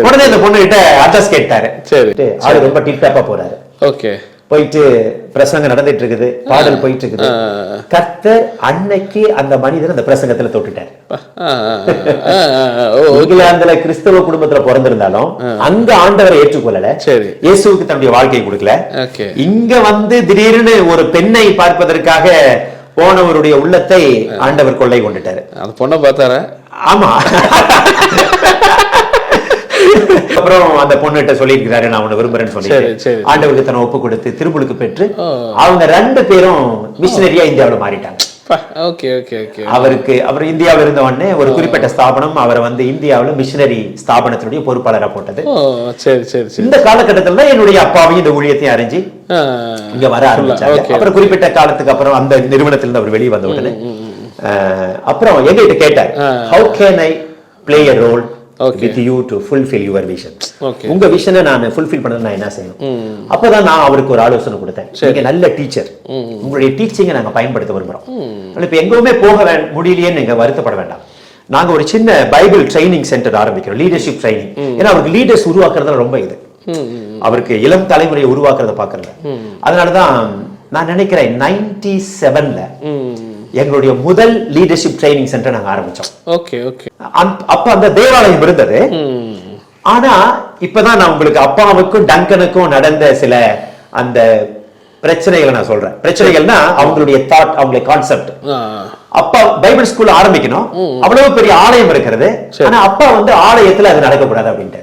உடனே இந்த பொண்ணு கிட்ட அட்ரஸ் கேட்டாரு. அது ரொம்ப டிப்டாப்பா போறாரு. ஓகே. போயிட்டு பிரசங்கம் நடந்துட்டு இருக்குது, பாடல் போயிட்டு இருக்குது. கர்த்தர் அன்னைக்கு அந்த மனிதர் அந்த பிரசங்கத்துல தொட்டுட்டார். இங்கிலாந்துல கிறிஸ்தவ குடும்பத்துல பிறந்திருந்தாலும் அங்க ஆண்டவரை ஏற்றுக்கொள்ளல, இயேசுவுக்கு தன்னுடைய வாழ்க்கையை கொடுக்கல. இங்க வந்து திடீர்னு ஒரு பெண்ணை பார்ப்பதற்காக போனவருடைய உள்ளத்தை ஆண்டவர் கொள்ளை கொண்டுட்டாரு. அந்த பொண்ணை பார்த்தாரா? ஆமா. அப்புறம் அந்த பொண்ணுகிட்ட சொல்லியிருக்கிறாரு, நான் உன்னை விரும்புறேன்னு சொல்லி ஆண்டவருக்கு தன்னை ஒப்பு கொடுத்து திருமுழுக்கு பெற்று அவங்க 2 பேரும் மிஷனரியா இந்தியாவுல மாறிட்டாங்க. Okay okay okay. அவர் இந்தியாவில் இருந்த உடனே ஒரு குறிப்பிட்ட ஸ்தாபனம் அவரை வந்து இந்தியாவில் மிஷினரி ஸ்தாபனத்தினுடைய பொறுப்பாளராக போட்டது. சரி சரி சரி. இந்த காலகட்டத்தில் தான் என்னுடைய அப்பாவையும் இந்த ஊழியத்தையும் அறிஞ்சு இங்க வர ஆரம்பிச்சாங்க. அப்புறம் குறிப்பிட்ட காலத்துக்கு அப்புறம் அந்த நிறுவனத்திலிருந்து அவர் வெளியே வந்த உடனே அப்புறம் எங்கிட்ட கேட்டார், how can I play a role with you to fulfill your vision? உங்க விஷனை நான் ஃபுல்ஃபில் பண்ணது நான் என்ன செய்யணும்? அப்பதான் நான் அவருக்கு ஒரு ஆலோசனை கொடுத்தேன். நீங்க நல்ல டீச்சர், உங்களுடைய டீச்சிங்கை நாங்க பயன்படுத்த விரும்புறோம். இப்ப எங்கேயுமே போக முடியலையேன்னு நீங்க வருத்தப்பட வேண்டாம். நாங்க ஒரு சின்ன பைபிள் ட்ரைனிங் சென்டர் ஆரம்பிக்கிறோம், லீடர்ஷிப் ட்ரைனிங். ஏன்னா அவருக்கு லீடர்ஸ் உருவாக்குறதுல ரொம்ப இது, அவருக்கு இளம் தலைமுறையை உருவாக்குறத பாக்குறது. அதனாலதான் நான் நினைக்கிறேன் 97ல எங்களுடைய முதல் லீடர்ஷிப் ட்ரைனிங் சென்டர் நாங்க ஆரம்பிச்சோம். Okay okay. அப்ப அந்த தேவாலயம் இருந்தது. ஆனா இப்பதான் நான் உங்களுக்கு அப்பாவுக்கும் டங்கனுக்கும் நடந்த சில அந்த பிரச்சனைகளை நான் சொல்றேன். பிரச்சனைகள்னா அவங்களுடைய தாட், அவங்களுடைய கான்செப்ட். அப்பா பைபிள் ஸ்கூல் ஆரம்பிக்கணும், அவ்வளவு பெரிய ஆலயம் இருக்கிறது. ஆனா அப்பா வந்து ஆலயத்துல அது நடக்கக்கூடாது அப்படின்ட்டு.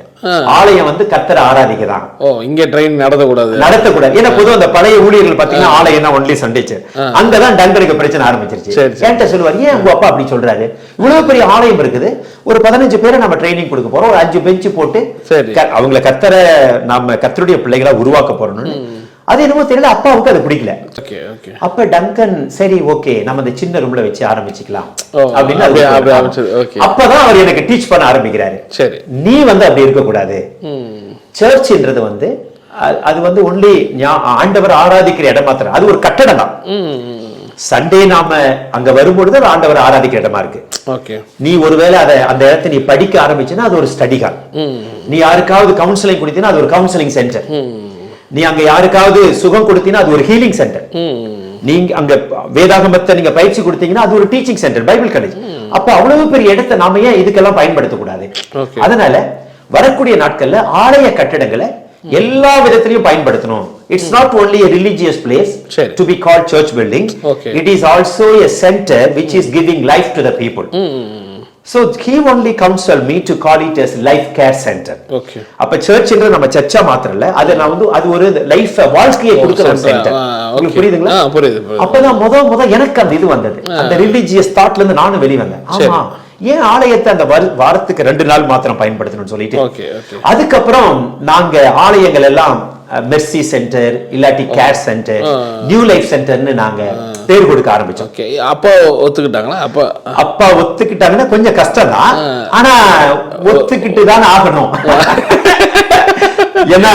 ஆலயம் வந்து கர்த்தரை ஆராதிக்கதான், இங்க ட்ரெயின் நடத்தக்கூடாது. ஏன்னா பொதுவாக அந்த பழைய ஊழியர்கள் பாத்தீங்கன்னா ஆலயம் தான் ஒன்லி சண்டே சர்ச். அங்கதான் டங்கருக்கு பிரச்சனை ஆரம்பிச்சிருச்சு. என்கிட்ட சொல்லுவார், ஏன் உங்க அப்பா அப்படி சொல்றாரு? இவ்வளவு பெரிய ஆலயம் இருக்குது, ஒரு 15 பேரை நம்ம ட்ரைனிங் கொடுக்க போறோம், ஒரு 5 பெஞ்சு போட்டு அவங்களை கர்த்தரை நாம கர்த்தருடைய பிள்ளைகளா உருவாக்க போறோம்னு. அது என்னமோ தெரியல, அப்பாவுக்கு அது பிடிக்கல. அப்ப டங்கன் சரி ஓகே நம்ம இந்த சின்ன ரூம்ல வச்சு ஆரம்பிச்சுக்கலாம் அப்படின்னு அப்பதான் அவர் எனக்கு டீச் பண்ண ஆரம்பிக்கிறாரு. நீ வந்து அப்படி இருக்க கூடாது. சர்ச்ன்றது வந்து அது வந்து ஒன்லி ஆண்டவர் ஆராதிக்கிற இடம் மாத்திரம், அது ஒரு கட்டடம் தான். சண்டே நாம அங்க வரும்பொழுது அது ஆண்டவர் ஆராதிக்கிற இடமா இருக்கு. நீ ஒருவேளை அதை அந்த இடத்தை நீ படிக்க ஆரம்பிச்சுன்னா அது ஒரு ஸ்டடி ஹால். நீ யாருக்காவது கவுன்சிலிங் கொடுத்தீங்கன்னா அது ஒரு கவுன்சிலிங் சென்டர். நீ அங்க யாருக்காவது சுகம் கொடுத்தீங்கன்னா அது ஒரு ஹீலிங் சென்டர். நீங்க அங்க வேதாகமத்தை நீங்க பயிற்சி கொடுத்தீங்கன்னா அது ஒரு டீச்சிங் சென்டர், பைபிள் காலேஜ். அப்ப அவ்வளவு பெரிய இடத்தை நாம ஏன் இதுக்கெல்லாம் பயன்படுத்தக்கூடாது? அதனால வரக்கூடிய நாட்கள்ல ஆலய கட்டடங்களை எல்லா விதத்திலையும் பயன்படுத்தணும். It's not only a religious place to be called church building. It is also a center which is giving life to the people. So he only counseled me to call it as life care center. அப்ப சர்ச்ன்றது நம்ம சர்ச்சா மாத்திரம் இல்ல, அது நான் வந்து அது ஒரு life வாழ்க்கையை கொடுக்கிற சென்டர். உங்களுக்கு புரியுதுங்களா? அப்பதான் முத எனக்கு அந்த இது வந்தது, அந்த ரிலிஜியஸ் தாட்ல இருந்து நானும் வெளிய வந்தேன். ஆமா, ஏன் ஆலயத்தை அந்த வாரத்துக்கு 2 நாள் மாத்திரம் பயன்படுத்தணும்னு சொல்லிட்டு அதுக்கப்புறம் நாங்க ஆலயங்கள் எல்லாம் மெர்சி சென்டர் இல்லாட்டி கேர் சென்டர், நியூ லைஃப் சென்டர்னு நாங்க பேர் கொடுக்க ஆரம்பிச்சோம். அப்பா ஒத்துக்கிட்டாங்களா? அப்பா ஒத்துக்கிட்டாங்கன்னா கொஞ்சம் கஷ்டம் தான், ஆனா ஒத்துக்கிட்டு தான் ஆகணும். ஏன்னா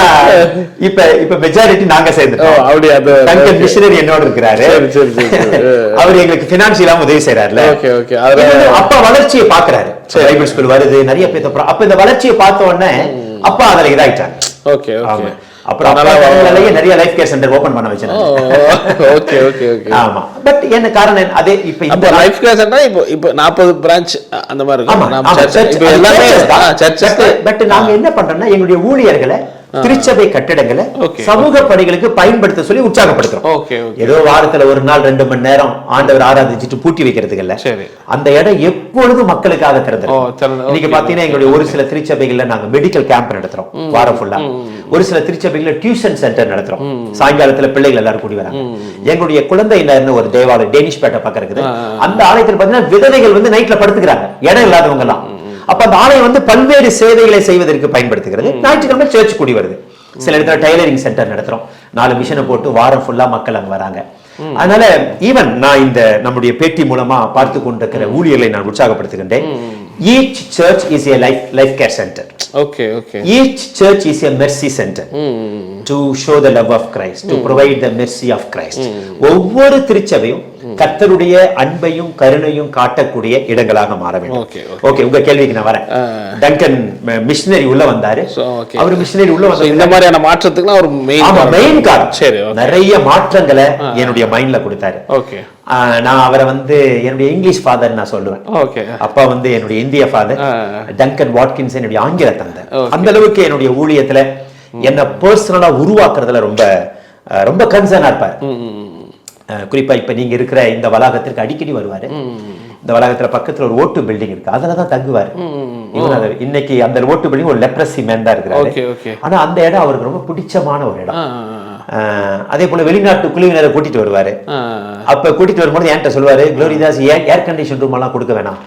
இப்ப மெஜாரிட்டி நாங்க சேர்ந்துட்டோம். அப்படியே மிஷனரி என்னோட இருக்கிறாரு, அவர் எங்களுக்கு பினான்சியலா உதவி செய்யறாருல. அப்பா வளர்ச்சியை பாக்குறாரு, பைபிள் ஸ்கூல் வருது, நிறைய பேர். அப்ப இந்த வளர்ச்சியை பார்த்த உடனே அப்பா அதுல இதாயிட்டாங்க. அப்புறம் நிறைய லைஃப் கேர் சென்டர் ஓபன் பண்ண வச்சாங்க. ஆமா, பட் என்ன காரணம் அதே இப்ப இந்த லைஃப் கேர் சென்டர் இப்போ 40 பிரான்ச் அந்த மாதிரி இருக்கு. பட் நாங்க என்ன பண்றோம்னா எங்களுடைய ஊழியர்களை திருச்சபை கட்டிடங்களை சமூக பணிகளுக்கு பயன்படுத்த சொல்லி உற்சாகப்படுத்துறோம். ஏதோ வாரத்துல 1 நாள் 2 மணி நேரம் ஆண்டவர் ஆராதிச்சுட்டு பூட்டி வைக்கிறதுக்கு இல்ல, அந்த இடம் எப்பொழுதும் மக்களுக்காக திறந்துரும். இன்னைக்கு பாத்தீங்கன்னா எங்களுடைய ஒரு சில திருச்சபைகள்ல நாங்க மெடிக்கல் கேம்ப் நடத்துறோம் வாரம் ஃபுல்லா. ஒரு சில திருச்சபைகள்ல டியூஷன் சென்டர் நடத்துறோம், சாயங்காலத்துல பிள்ளைகள் எல்லாரும் கூடி வராங்க. எங்களுடைய குழந்தை ஒரு தேவாலயம் டேனிஷ் பேட்டை பக்கம் இருக்குது, அந்த ஆலயத்தில் பாத்தீங்கன்னா விதவைகள் வந்து நைட்ல படுத்துக்கிறாங்க, இடம் இல்லாதவங்க எல்லாம். அப்ப அந்த ஆலயம் வந்து பல்வேறு சேவைகளை செய்வதற்கு பயன்படுத்துகிறது. ஞாயிற்றுக்கிழமை சர்ச் கூடி வருது. சில இடத்துல டைலரிங் சென்டர் நடத்துறோம், 4 மிஷினை போட்டு வாரம் ஃபுல்லா மக்கள் அங்க வராங்க. அதனால ஈவன் நான் இந்த நம்முடைய பேட்டி மூலமா பார்த்து கொண்டிருக்கிற ஊழியர்களை நான் உற்சாகப்படுத்துகின்றேன். Each church is a life care center. Each church is a mercy center to show the love of Christ, to provide the mercy of Christ. ஒவ்வொரு திருச்சபையும் கர்த்தருடைய அன்பையும் கருணையும் காட்டக்கூடிய இடங்களாக மாற வேண்டும். ஓகே, உங்க கேள்விக்கு நான் வரேன். டங்கன் மிஷனரி உள்ள வந்தாரு. அவர் மிஷனரி உள்ள வந்து இந்த மாதிரியான மாற்றத்துக்கு ஒரு மெயின் காரணம். நிறைய மாற்றங்களை என்னுடைய மைண்ட்ல கொடுத்தாரு. நான் அவரை வந்து என்னுடைய இங்கிலீஷ் ஃபாதர் நான் சொல்லுவேன். அப்பா வந்து என்னுடைய இந்திய ஃபாதர். டங்கன் வாட்கின்ஸ் என்னுடைய ஆங்கில தந்தை. அந்த அளவுக்கு என்னுடைய ஊழியத்துல என்ன பர்சனலா உருவாக்குறதுல ரொம்ப ரொம்ப கன்சர்னா இருப்பார். குறிப்பா இப்ப நீங்க இருக்கிற இந்த வளாகத்திற்கு அடிக்கடி வருவாரு. இந்த வளாகத்துல பக்கத்துல ஒரு ஓட்டு பில்டிங் இருக்கு, அதுலதான் தங்குவாரு. இன்னைக்கு அந்த ஓட்டு பில்டிங் ஒரு லெப்ரசி மேன் தான் இருக்கிறாரு. ஆனா அந்த இடம் அவருக்கு ரொம்ப பிடிச்சமான ஒரு இடம். அதே போல வெளிநாட்டு குழுவினரை கூட்டிட்டு வருவாரு. அப்ப கூட்டிட்டு வரும்போது என்கிட்ட சொல்லுவாரு, குளோரிதாஸ் ஏர் கண்டிஷன் ரூம் எல்லாம் கொடுக்க வேணாம்,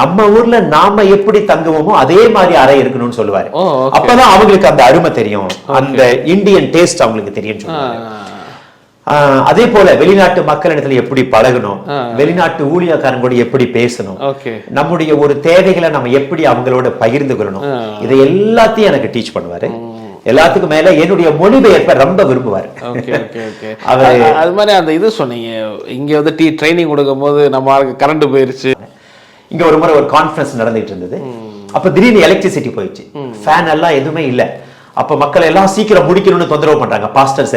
நம்ம ஊர்ல நாம எப்படி தங்குவோமோ அதே மாதிரி அறை இருக்கணும்னு சொல்லுவாரு. அப்பதான் அவங்களுக்கு அந்த அருமை தெரியும், அந்த இந்தியன் டேஸ்ட் அவங்களுக்கு தெரியும் சொல்லுவாரு. அதே போல வெளிநாட்டு மக்களிடத்துல எப்படி பழகணும், வெளிநாட்டு ஊழியக்காரங்களோட எப்படி பேசணும், நம்முடைய ஒரு தேவைகளை நம்ம எப்படி அவங்களோட பகிர்ந்துக்கணும், இதை எல்லாத்தையும் எனக்கு டீச் பண்ணுவாரு. எல்லாத்துக்கும் மேல என்னுடைய மொழிபெயர்ப்பை ரொம்ப விரும்புவார். அது மாதிரி அந்த இது சொன்னீங்க, இங்க வந்து ட்ரைனிங் கொடுக்கும் போது நம்ம கரண்ட் போயிருச்சு. இங்க ஒரு முறை ஒரு கான்ஃபரன்ஸ் நடந்துட்டு இருந்தது. அப்ப திடீர்னு எலக்ட்ரிசிட்டி போயிடுச்சு, ஃபேன் எல்லாம் எதுவுமே இல்ல. அப்ப மக்கள் எல்லாம் சீக்கிரம் முடிக்கணும்னு தொந்தரவு பண்றாங்க. பாஸ்டர்ஸ்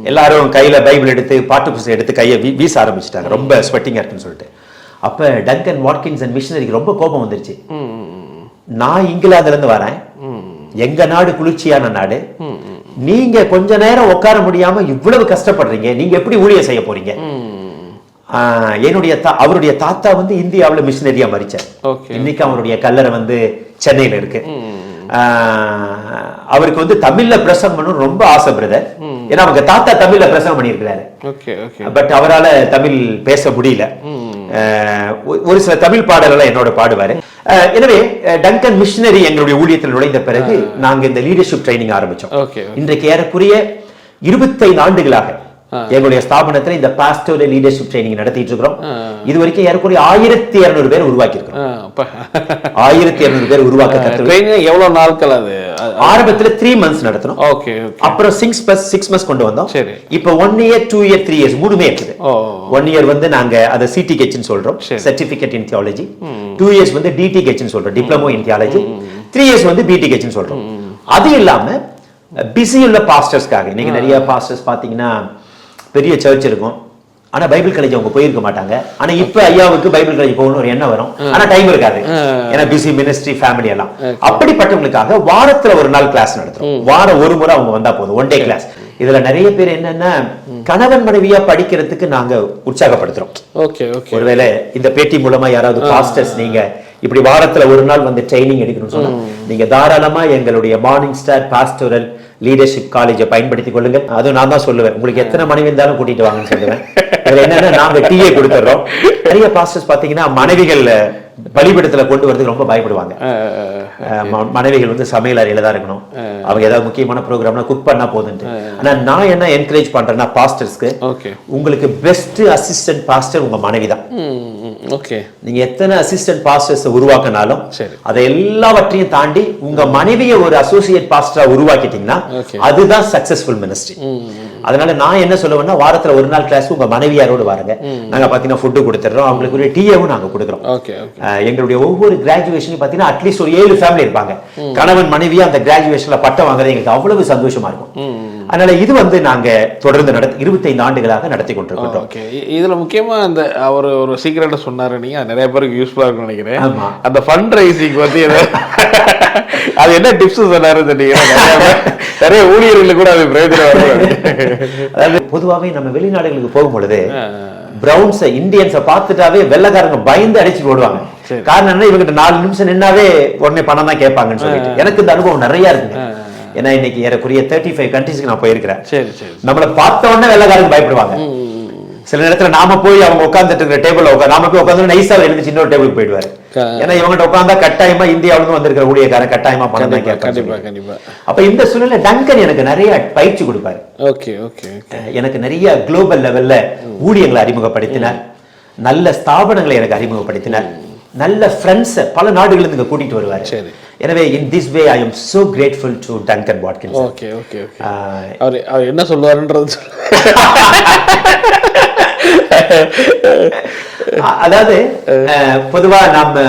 எல்லாரும் கையில பைபிள் எடுத்து பாட்டு புத்தகம் எடுத்து கையை வீச ஆரம்பிச்சிட்டாங்க, ரொம்ப ஸ்வெட்டிங்கா இருக்குன்னு சொல்லிட்டு. அப்ப டங்கன் வாட்கின்ஸ் அண்ட் மிஷனரிக்கு ரொம்ப கோபம் வந்துருச்சு. நான் இங்கிலாந்துல இருந்து வரேன், எங்க நாடு குளிர்ச்சியான நாடு, நீங்க கொஞ்ச நேரம் உட்கார முடியாம இவ்வளவு கஷ்டப்படுறீங்க, நீங்க எப்படி ஊழியம் செய்ய போறீங்க? அவருடைய தாத்தா வந்து இந்தியாவுல மிஷனரியா மரிச்சார். இன்னைக்கு அவருடைய கல்லறை வந்து சென்னையில இருக்கு. அவருக்கு வந்து தமிழ்ல பிரசங்கம் பண்ணணும் ரொம்ப ஆசை பிரதர், ஏன்னா அவங்க தாத்தா தமிழ்ல பிரசங்கம் பண்ணியிருக்கிறாரு. பட் அவரால் தமிழ் பேச முடியல. ஒரு சில தமிழ் பாடல்கள் என்னோட பாடுவாரு. எனவே டங்கன் மிஷனரி எங்களுடைய ஊழியத்தில் நுழைந்த பிறகு நாங்க இந்த லீடர்ஷிப் ட்ரைனிங் ஆரம்பிச்சோம். இன்றைக்கு ஏறக்குறைய 25 ஆண்டுகளாக எங்களுடைய ஸ்தாபனத்துல இந்த பாஸ்டோரல் லீடர்ஷிப் ட்ரைனிங் நடத்திட்டு இருக்கிறோம். இது வரைக்கும் ஏறக்குறைய 1200 பேர் உருவாக்கி இருக்கோம். 1200 பேர் உருவாக்க எவ்வளவு நாட்கள்? அது ஆரம்பத்துல 3 months நடத்தணும். அப்புறம் 6 months கொண்டு வந்தோம். இப்ப 1 year 2 year 3 years மூணுமே இருக்குது. 1 year வந்து நாங்க அதை CTH ன்னு சொல்றோம், சர்டிபிகேட் இன் தியாலஜி. 2 years வந்து DTH ன்னு சொல்றோம், டிப்ளமோ இன் தியாலஜி. 3 years வந்து BTH ன்னு சொல்றோம். அது இல்லாம பிஸி உள்ள பாஸ்டர்ஸ்க்காக, நீங்க நிறைய பாஸ்டர்ஸ் பாத்தீங்கன்னா பெரிய சர்ச் இருக்கும், ஆனா பைபிள் காலேஜ் அவங்க போயிருக்க மாட்டாங்க. ஆனா இப்ப ஐயாவுக்கு பைபிள் காலேஜ் போகணும் ஒரு எண்ணம் வரும், ஆனா டைம் இருக்காது, ஏன்னா பிஸி மினிஸ்ட்ரி ஃபேமிலி எல்லாம். அப்படிப்பட்டவங்களுக்காக வாரத்துல ஒரு நாள் கிளாஸ் நடத்துறோம். வாரம் ஒரு முறை அவங்க வந்தா போதும், 1 day கிளாஸ். இதுல நிறைய பேர் என்னன்னா கணவன் மனைவியா படிக்கிறதுக்கு நாங்க உற்சாகப்படுத்துறோம். ஒருவேளை இந்த பேட்டி மூலமா யாராவது பாஸ்டர்ஸ் நீங்க இப்படி வாரத்துல ஒரு நாள் வந்து ட்ரைனிங் எடுக்கணும்னு சொன்னா நீங்க தாராளமா எங்களுடைய மார்னிங் ஸ்டார் பாஸ்டோரல் லீடர்ஷிப் காலேஜை பயன்படுத்திக் கொள்ளுங்க. அதுவும் நான் தான் சொல்லுவேன், உங்களுக்கு எத்தனை மனைவி இருந்தாலும் கூட்டிட்டு வாங்கன்னு சொல்லுவேன். அதுல என்னன்னா நாங்க டீயே கொடுத்துறோம். நிறைய பாஸ்டர்ஸ் பாத்தீங்கன்னா மனைவிகள் பலிபீடத்துல கொண்டு வரதுக்கு ரொம்ப பயப்படுவாங்க. மனைவிகள் வந்து சமையல் அறையில தான் இருக்கணும், அவங்க ஏதாவது முக்கியமான ப்ரோக்ராம்னா குக் பண்ணா போதுன்ட்டு. ஆனா நான் என்ன என்கரேஜ் பண்றேன்னா பாஸ்டர்ஸ்க்கு, உங்களுக்கு பெஸ்ட் அசிஸ்டன்ட் பாஸ்டர் உங்க மனைவி தான். நீங்க எத்தனை அசிஸ்டன்ட் பாஸ்டர்ஸ் உருவாக்கினாலும் அதை எல்லாவற்றையும் தாண்டி உங்க மனைவியை ஒரு அசோசியேட் பாஸ்டரா உருவாக்கிட்டீங்கன்னா அதுதான் சக்சஸ்ஃபுல் மினிஸ்ட்ரி. அதனால நான் என்ன சொல்லுவேன்னா வாரத்துல ஒரு நாள் கிளாஸ் உங்க மனைவியாரோடு வாருங்க. நாங்க பாத்தீங்கன்னா ஃபுட்டு கொடுத்துறோம், அவங்களுக்கு ஒரு டீயும் நாங்க கொடுக்குறோம். எங்களுடைய ஒவ்வொரு கிராஜுவேஷனையும் பாத்தீங்கன்னா அட்லீஸ்ட் ஒரு 7 ஃபேமிலி இருப்பாங்க, கணவன் மனைவியா அந்த கிராஜுவேஷன்ல பட்டம் வாங்குறது எங்களுக்கு அவ்வளவு சந்தோஷமா இருக்கும். அதனால இது வந்து நாங்க தொடர்ந்து 25 ஆண்டுகளாக நடத்தி கொண்டிருக்கிறோம். இதுல முக்கியமா அந்த அவர் ஒரு சீக்கிரட்டா சொன்னாரு, நீங்க நிறைய பேருக்கு யூஸ்ஃபுல்லா இருக்கும்னு நினைக்கிறேன். அந்த ஃபண்ட் ரைசிங் பத்தி அது என்ன டிப்ஸ் சொன்னாரு நிறைய ஊழியர்களுக்கு கூட அது பிரயோஜனம். அதாவது பொதுவாகவே நம்ம வெளிநாடுகளுக்கு போகும் பொழுது பிரவுன்ஸ் இந்தியன்ஸை பார்த்துட்டாவே வெள்ளக்காரங்க பயந்து அடிச்சு ஓடுவாங்க. காரணம் என்ன, இவங்கிட்ட 4 நிமிஷம் நின்னாவே உடனே பணம் தான் கேட்பாங்கன்னு சொல்லிட்டு. எனக்கு இந்த அனுபவம் நிறைய இருக்குங்க. ஏன்னா இன்னைக்கு ஏறக்குறைய 35 கண்ட்ரீஸ்க்கு நான் போயிருக்கிறேன். நம்மளை பார்த்த உடனே வெள்ளக்காரங்க பயப்படுவாங்க. சில நேரத்துல நாம போய் அவங்க உட்கார்ந்துட்டு இருக்கிற டேபிள் நாம போய் உட்காந்து நைஸா எழுந்து இன்னொரு டேபிளுக்கு போயிடுவாரு. ஏன்னா இவங்கிட்ட உட்காந்தா கட்டாயமா இந்தியாவில வந்திருக்கிற ஊழியக்காரன் கட்டாயமா பணம் தான் கேட்பாங்க. அப்ப இந்த சூழ்நிலை டங்கன் எனக்கு நிறைய பயிற்சி கொடுப்பாரு. எனக்கு நிறைய குளோபல் லெவல்ல ஊழியங்களை அறிமுகப்படுத்தினார், நல்ல ஸ்தாபனங்களை எனக்கு அறிமுகப்படுத்தினார், நல்ல ஃப்ரெண்ட்ஸ் பல நாடுகளிலிருந்து இங்க கூட்டிட்டு வருவாரு. எனவே in this way I am so grateful to Duncan Watkins. அவர் என்ன சொல்லுவாருன்றது அதாவது பொதுவா நம்ம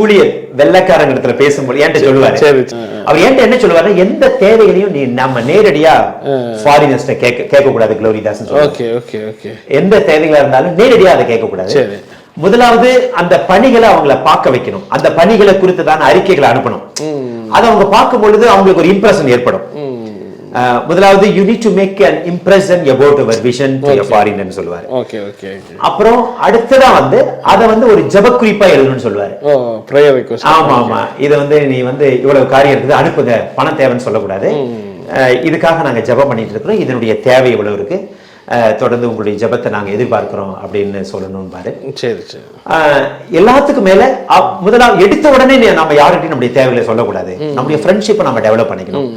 ஊழியர் வெள்ளக்காரங்க இடத்துல பேசும்போது என்கிட்ட சொல்லுவாரு, அவர் என்கிட்ட என்ன சொல்லுவாரு, எந்த தேவைகளையும் நீ நம்ம நேரடியா ஃபாரினர்ஸ்ட கேட்க கூடாது குளோரிதாஸ். எந்த தேவைகளா இருந்தாலும் நேரடியா அதை கேட்க கூடாது. முதலாவது அந்த பணிகளை அவங்கள பார்க்க வைக்கணும், அந்த பணிகளை குறித்துதான அறிக்கைகளை அனுப்பணும். அதை அவங்க பார்க்கும் பொழுது அவங்களுக்கு ஒரு இம்ப்ரெஷன் ஏற்படும். முதலாவது you need to make an impression about our vision to your foreigner ன்னு சொல்லுவாரு. அப்புறம் அடுத்ததா வந்து அத வந்து ஒரு ஜெப குறிப்பா எழுதணும்னு சொல்லுவாரு. prayer request. ஆமா ஆமா, இத வந்து நீ வந்து இவ்வளவு காரியம் இருக்குது அனுப்புங்க, பணம் தேவைன்னு சொல்லக்கூடாது. இதுக்காக நாங்க ஜெபம் பண்ணிட்டு இருக்கிறோம். இதனுடைய தேவை எவ்வளவு இருக்கு, தொடர்ந்து உங்களுடைய ஜெபத்தை நாங்க எதிர்பார்க்கிறோம் அப்படின்னு சொல்லணும் பாரு. சரி சரி. எல்லாத்துக்கும் மேல முதலாவது எடுத்த உடனே நம்ம யார்கிட்டையும் நம்முடைய தேவைகளை சொல்லக்கூடாது. நம்முடைய ஃப்ரெண்ட்ஷிப்பை நம்ம டெவலப் பண்ணிக்கணும்.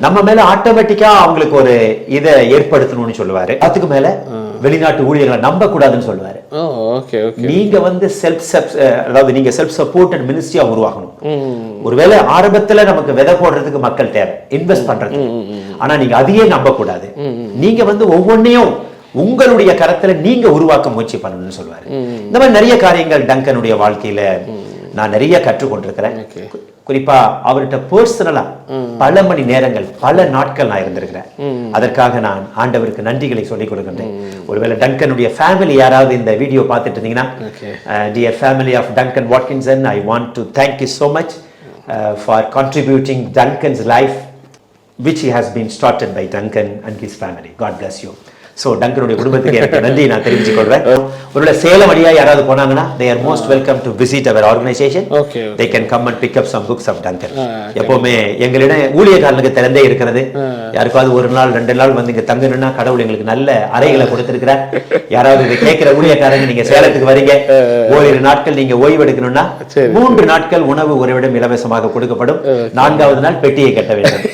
நம்ம மேல ஆட்டோமேட்டிக்கா அவங்களுக்கு ஒரு இதை ஏற்படுத்தணும்னு சொல்லுவாரு. அதுக்கு மேல வெளிநாட்டு ஊழியர்களை நம்ப கூடாதுன்னு சொல்லுவாரு. நீங்க வந்து அதாவது நீங்க செல்ஃப் சப்போர்ட்டட் மினிஸ்ட்ரியா உருவாக்கணும். ஒருவேளை ஆரம்பத்துல நமக்கு விதை போடுறதுக்கு மக்கள் தேவை, இன்வெஸ்ட் பண்றது. ஆனா நீங்க அதையே நம்ப கூடாது. நீங்க வந்து ஒவ்வொன்னையும் உங்களுடைய கரத்துல நீங்க உருவாக்க முயற்சி பண்ணணும்னு சொல்லுவாரு. இந்த மாதிரி நிறைய காரியங்கள் டங்கனுடைய வாழ்க்கையில நான் நிறைய கற்றுக்கொண்டிருக்கிறேன். குறிப்பா அவர்கிட்ட பர்சனலா பல மணி நேரங்கள், பல நாட்கள் நான் இருந்திருக்கிறேன். அதற்காக நான் ஆண்டவருக்கு நன்றிகளை சொல்லிக் கொடுக்கின்றேன். ஒருவேளை டங்கனுடைய ஃபேமிலி யாராவது இந்த வீடியோ பார்த்துட்டு இருந்தீங்கன்னா, dear family of Duncan Watkinson, I want to thank you so much for contributing Duncan's life which he has been started by Duncan and his family. God bless you. So டங்கனுடைய குடும்பத்துக்கு எனக்கு நன்றி நான் தெரிவித்துக் கொள்றேன். ஒருவேளை சேலம் வழியா யாராவது போனாங்கன்னா, they are most welcome to visit our organization. They can come and pick up some books of Duncan. எப்பவுமே எங்களிடம் ஊழியக்காரனுக்கு திறந்தே இருக்கிறது. யாருக்காவது ஒரு நாள் 2 நாள் வந்து இங்க தங்கணும்னா கடவுள் எங்களுக்கு நல்ல அறைகளை கொடுத்திருக்கிறார். யாராவது இதை கேட்கிற ஊழியக்காரங்க நீங்க சேலத்துக்கு வரீங்க, ஓரிரு நாட்கள் நீங்க ஓய்வு எடுக்கணும்னா 3 நாட்கள் உணவு உறைவிடம் இலவசமாக கொடுக்கப்படும். 4வது நாள் பெட்டியை கட்ட வேண்டும்.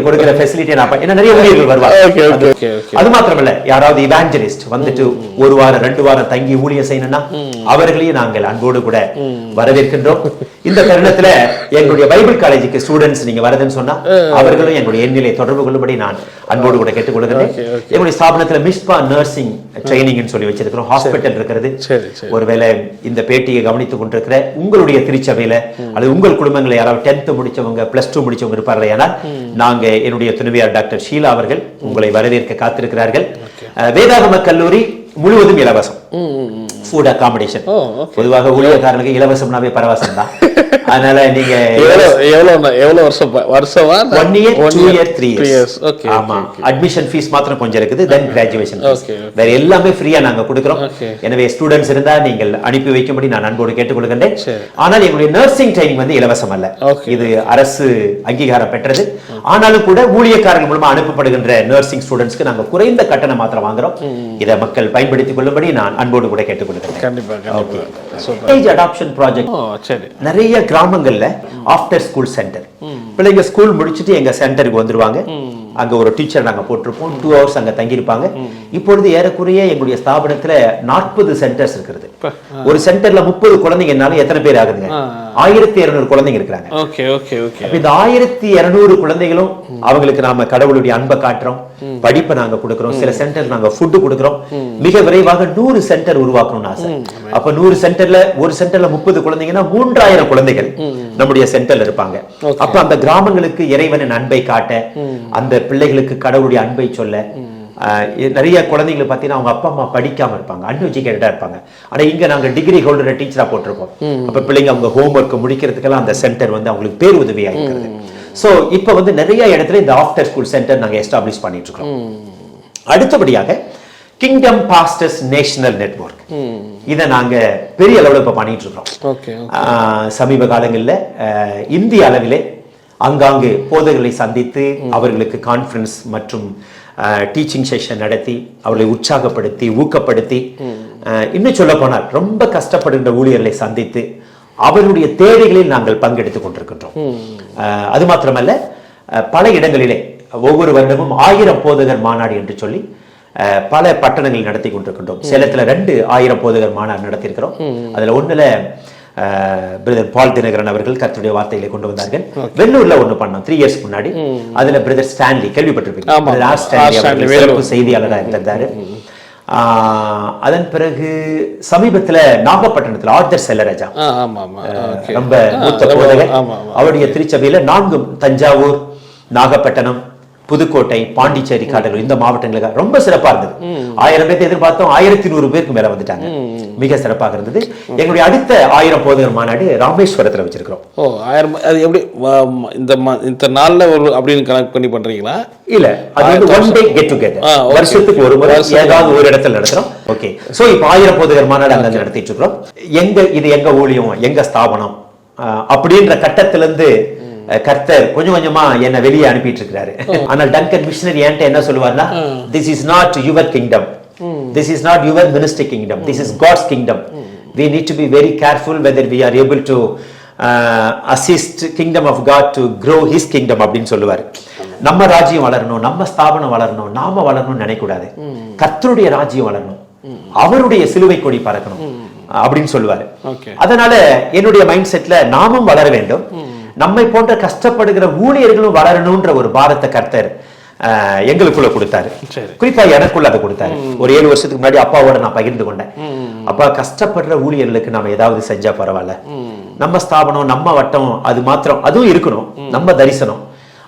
கொடுக்கிற ஃபெசிலிட்டி நிறைய ஊழியர்கள் வருவாங்க. அது மாத்திரமல்ல, யாராவது இவாஞ்சலிஸ்ட் வந்துட்டு 1 வாரம் 2 வாரம் தங்கி ஊழியம் செய்யணும்னா அவர்களையும் நாங்கள் அன்போடு கூட வரவேற்கின்றோம். இந்த தருணத்துல எங்களுடைய பைபிள் காலேஜுக்கு ஸ்டூடெண்ட்ஸ் நீங்க வரதுன்னு சொன்னா அவர்களும் எங்களுடைய எண்ணிலை தொடர்பு கொள்ளும்படி நான் அன்போடு கூட கேட்டுக் கொள்கிறேன். எங்களுடைய ஸ்தாபனத்துல மிஸ்பா நர்சிங் ட்ரைனிங் சொல்லி வச்சிருக்கிறோம். ஹாஸ்பிட்டல் இருக்கிறது. ஒருவேளை இந்த பேட்டியை கவனித்துக் கொண்டிருக்கிற உங்களுடைய திருச்சபையில அல்லது உங்கள் குடும்பங்களை யாராவது 10th முடிச்சவங்க, +2 முடிச்சவங்க இருப்பார்கள். ஆனால் நாங்க என்னுடைய துணைவியார் டாக்டர் ஷீலா அவர்கள் உங்களை வரவேற்க காத்திருக்கிறார்கள். வேதாகம கல்லூரி முழுவதும் இலவசம். Food accommodation. பொதுவாக ஊழியக்காரனுக்கு இலவசம்னாவே பரவசம் தான். அதனால நீங்க எவ்வளவு வருஷமா 1 year 2 year 3 years. ஆமா, அட்மிஷன் ஃபீஸ் மாத்திரம் கொஞ்சம் இருக்குது. தென் கிராஜுவேஷன் ஃபீஸ். வேற எல்லாமே ஃப்ரீயா நாங்க கொடுக்கிறோம். எனவே ஸ்டூடண்ட்ஸ் இருந்தா நீங்கள் அனுப்பி வைக்கும்படி நான் அன்போடு கேட்டுக்கொள்கிறேன். ஆனால் எங்களுடைய நர்சிங் ட்ரைனிங் வந்து இலவசம் அல்ல. இது அரசு அங்கீகாரம் பெற்றது. ஆனாலும் கூட ஊழியக்காரர்கள் மூலமா அனுப்பப்படுகின்ற நர்சிங் ஸ்டூடெண்ட்ஸ்க்கு நாங்க குறைந்த கட்டணம் மாத்திரம் வாங்குறோம். இதை மக்கள் பயன்படுத்திக் கொள்ளும்படி நான் அன்போடு கூட கேட்டுக்கொள்கிறேன். அடாப்ஷன் ப்ராஜெக்ட் நிறைய கிராமங்கள்ல ஆஃப்டர் ஸ்கூல் சென்டர். பிள்ளைங்க ஸ்கூல் முடிச்சுட்டு எங்க சென்டருக்கு வந்துருவாங்க. அங்க ஒரு டீச்சர் நாங்க போட்டிருப்போம். 2 hours அங்க தங்கியிருப்பாங்க. இப்பொழுது ஏறக்குறைய எங்களுடைய ஸ்தாபனத்துல 40 சென்டர்ஸ் இருக்கிறது. ஒரு சென்டர்ல 30 குழந்தைங்கனால எத்தனை பேர் ஆகுதுங்க? 1200 குழந்தைங்க இருக்கிறாங்க. இந்த 1200 குழந்தைகளும் அவங்களுக்கு நாம கடவுளுடைய அன்பை காட்டுறோம். படிப்பை நாங்க கொடுக்கிறோம். சில சென்டர் நாங்க ஃபுட் கொடுக்கிறோம். மிக விரைவாக 100 சென்டர் உருவாக்கணும்னு ஆசை. அப்ப 100 சென்டர்ல ஒரு சென்டர்ல 30 குழந்தைங்கன்னா 3000 குழந்தைகள் நம்முடைய சென்டர்ல இருப்பாங்க. அப்ப அந்த கிராமங்களுக்கு இறைவனின் அன்பை காட்ட, அந்த பிள்ளைகளுக்கு கடவுளுடைய அன்பை சொல்ல, நிறைய குழந்தைங்களை பார்த்தீங்கன்னா அவங்க அப்பா அம்மா படிக்காம இருப்பாங்க, அன்எஜுகேட்டடா இருப்பாங்க. ஆனா இங்க நாங்க டிகிரி ஹோல்டர் டீச்சரா போட்டிருப்போம். அப்ப பிள்ளைங்க அவங்க ஹோம்ஒர்க் முடிக்கிறதுக்கெல்லாம் அந்த சென்டர் வந்து அவங்களுக்கு பேர் உதவியா இருக்கிறது. சோ இப்ப வந்து நிறைய இடத்துல இந்த ஆஃப்டர் ஸ்கூல் சென்டர் நாங்க எஸ்டாப்ளிஷ் பண்ணிட்டு இருக்கோம். அடுத்தபடியாக கிங்டம் பாஸ்டர்ஸ் நேஷனல் நெட்வொர்க், இதை நாங்க பெரிய அளவில் இப்ப பண்ணிட்டு இருக்கோம். சமீப காலங்களில் இந்திய அளவிலே அங்காங்கு போதகர்களை சந்தித்து அவர்களுக்கு கான்ஃபரன்ஸ் மற்றும் டீச்சிங் செஷன் நடத்தி அவர்களை உற்சாகப்படுத்தி ஊக்கப்படுத்தி, இன்னும் சொல்ல போனால் ரொம்ப கஷ்டப்படுகின்ற ஊழியர்களை சந்தித்து அவர்களுடைய தேவைகளில் நாங்கள் பங்கெடுத்துக் கொண்டிருக்கின்றோம். அது மாத்திரமல்ல, பல இடங்களிலே ஒவ்வொரு வருடமும் 1000 போதகர் மாநாடு என்று சொல்லி பல பட்டணங்களில் நடத்தி கொண்டிருக்கின்றோம். சேலத்துல 2000 போதகர் மாநாடு நடத்தியிருக்கிறோம். அதுல ஒண்ணுல பிரதர் பால் தினகரன் அவர்கள் கர்த்தருடைய வார்த்தைகளை கொண்டு வந்தார்கள். வெள்ளூர்ல ஒண்ணு பண்ணோம் 3 years முன்னாடி. அதுல பிரதர் ஸ்டான்லி, கேள்விப்பட்டிருப்பீங்க, செய்தியாளராக இருந்தாரு. அதன் பிறகு சமீபத்துல நாகப்பட்டினத்துல ஆர்தர் செல்லராஜா, ரொம்ப மூத்த போதகர், அவருடைய திருச்சபையில 4 தஞ்சாவூர், நாகப்பட்டினம், புதுக்கோட்டை, பாண்டிச்சேரி, கடலூர் இந்த மாவட்டங்களுக்கு ரொம்ப சிறப்பா இருந்தது. 1000 பேர் எதிர்பார்த்தோம், 1100 பேருக்கு மேல வந்துட்டாங்க. மிக சிறப்பாக இருந்தது. எங்களுடைய அடுத்த 1000 போதகர் மாநாடு ராமேஸ்வரத்துல வச்சிருக்கிறோம். அது எப்படி இந்த நாள்ல ஒரு அப்படின்னு கனெக்ட் பண்ணி பண்றீங்களா? இல்ல, அது வந்து ஒன் டே கெட் டுகெதர், வருஷத்துக்கு ஒரு முறை ஏதாவது ஒரு இடத்துல நடத்துறோம். ஓகே, சோ இப்ப 1000 போதகர் மாநாடு அங்க நடத்திட்டு இருக்கிறோம். இது எங்க ஊழியம், எங்க ஸ்தாபனம் அப்படின்ற கட்டத்திலிருந்து கர்த்தர் கொஞ்சம் கொஞ்சமா என்ன வெளியே அனுப்பிட்டு இருக்கிறாரு. ஆனால் டங்கன் மிஷனரி என்கிட்ட என்ன சொல்லுவார்னா, this is not your kingdom, this is not your minister kingdom, this is God's kingdom. We need to be very careful whether we are able to assist kingdom of God to grow his kingdom அப்படின்னு சொல்லுவார். நம்ம ராஜ்யம் வளரணும், நம்ம ஸ்தாபனம் வளரணும், நாம வளரணும்னு நினைக்கூடாது. கர்த்தருடைய ராஜ்யம் வளரணும், அவருடைய சிலுவை கொடி பறக்கணும் அப்படின்னு சொல்லுவாரு. அதனால என்னுடைய மைண்ட் செட்ல நாமும் வளர வேண்டும், நம்மை போன்ற கஷ்டப்படுகிற ஊழியர்களும் வளரணும்ன்ற ஒரு பாரத்தை கர்த்தர் எங்களுக்குள்ள கொடுத்தாரு. குறிப்பா எனக்குள்ள அதை கொடுத்தாரு. ஒரு 7 வருஷத்துக்கு முன்னாடி அப்பாவோட நான் பகிர்ந்து கொண்டேன். அப்பா, கஷ்டப்படுற ஊழியர்களுக்கு நாம ஏதாவது செஞ்சா பரவாயில்ல, நம்ம ஸ்தாபனம் நம்ம வட்டம் அது மாத்திரம் அதுவும் இருக்கணும், நம்ம தரிசனம்.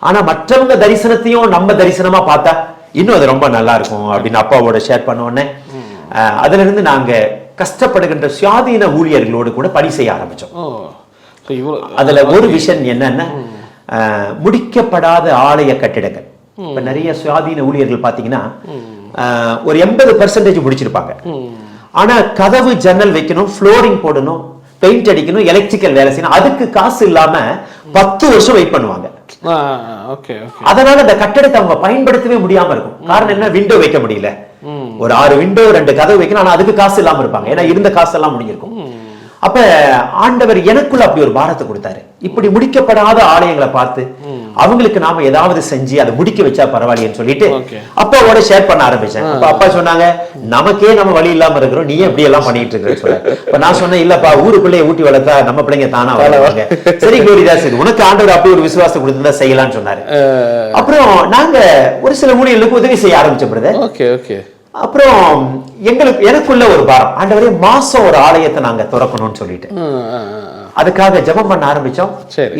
ஆனா மற்றவங்க தரிசனத்தையும் நம்ம தரிசனமா பார்த்தா இன்னும் அது ரொம்ப நல்லா இருக்கும் அப்படின்னு அப்பாவோட ஷேர் பண்ண உடனே அதுல இருந்து நாங்க கஷ்டப்படுகின்ற சுயாதீன ஊழியர்களோடு கூட பணி செய்ய ஆரம்பிச்சோம். அதுல ஒரு விஷயம் என்னன்னா, முடிக்கப்படாத ஆலய கட்டிடங்கள். இப்ப நிறைய சுயாதீன ஊழியர்கள் பாத்தீங்கன்னா ஒரு 80% முடிச்சிருப்பாங்க. ஆனா கதவு ஜன்னல் வைக்கணும், ஃப்ளோரிங் போடணும், பெயிண்ட் அடிக்கணும், எலக்ட்ரிக்கல் வேலை செய்யணும், அதுக்கு காசு இல்லாம 10 வருஷம் வெயிட் பண்ணுவாங்க. அதனால அந்த கட்டடத்தை அவங்க பயன்படுத்தவே முடியாம இருக்கும். காரணம் என்ன, விண்டோ வைக்க முடியல, ஒரு 6 விண்டோ 2 கதவு வைக்கணும், ஆனா அதுக்கு காசு இல்லாம இருப்பாங்க, ஏன்னா இருந்த காசு எல்லாம் முடிஞ்சிருக்கும். அப்ப ஆண்டவர் எனக்குள்ள அப்படி ஒரு பாரத்தை கொடுத்தாரு. இப்படி முடிக்கப்படாத ஆலயங்களை பார்த்து அவங்களுக்கு நாம ஏதாவது செஞ்சு அதை முடிக்க வச்சா பரவாயில்லைன்னு சொல்லிட்டு அப்பாவோட ஷேர் பண்ண ஆரம்பிச்சேன். அப்பா சொன்னாங்க, நமக்கே நம்ம வழி இல்லாம இருக்கிறோம், நீ எப்படி எல்லாம் பண்ணிட்டு இருக்கிறேன்னு சொல்ல. இப்ப நான் சொன்னேன், இல்லப்பா, ஊருக்குள்ளே ஊட்டி வளர்த்தா நம்ம பிள்ளைங்க தானா வளருவாங்க. சரி குளோரிதாஸ், உனக்கு ஆண்டவர் அப்படி ஒரு விசுவாசம் கொடுத்திருந்தா செய்யலாம்னு சொன்னாரு. அப்புறம் நாங்க ஒரு சில ஊழியர்களுக்கு உதவி செய்ய ஆரம்பிச்சோம் பிரதர். அப்புறம் எனக்குள்ள ஒரு பாரம், ஆண்டவரே மாசம் ஒரு ஆலயத்தை நாங்க திறக்கணும்னு சொல்லிட்டு அதுக்காக ஜெபம் பண்ண ஆரம்பிச்சோம்.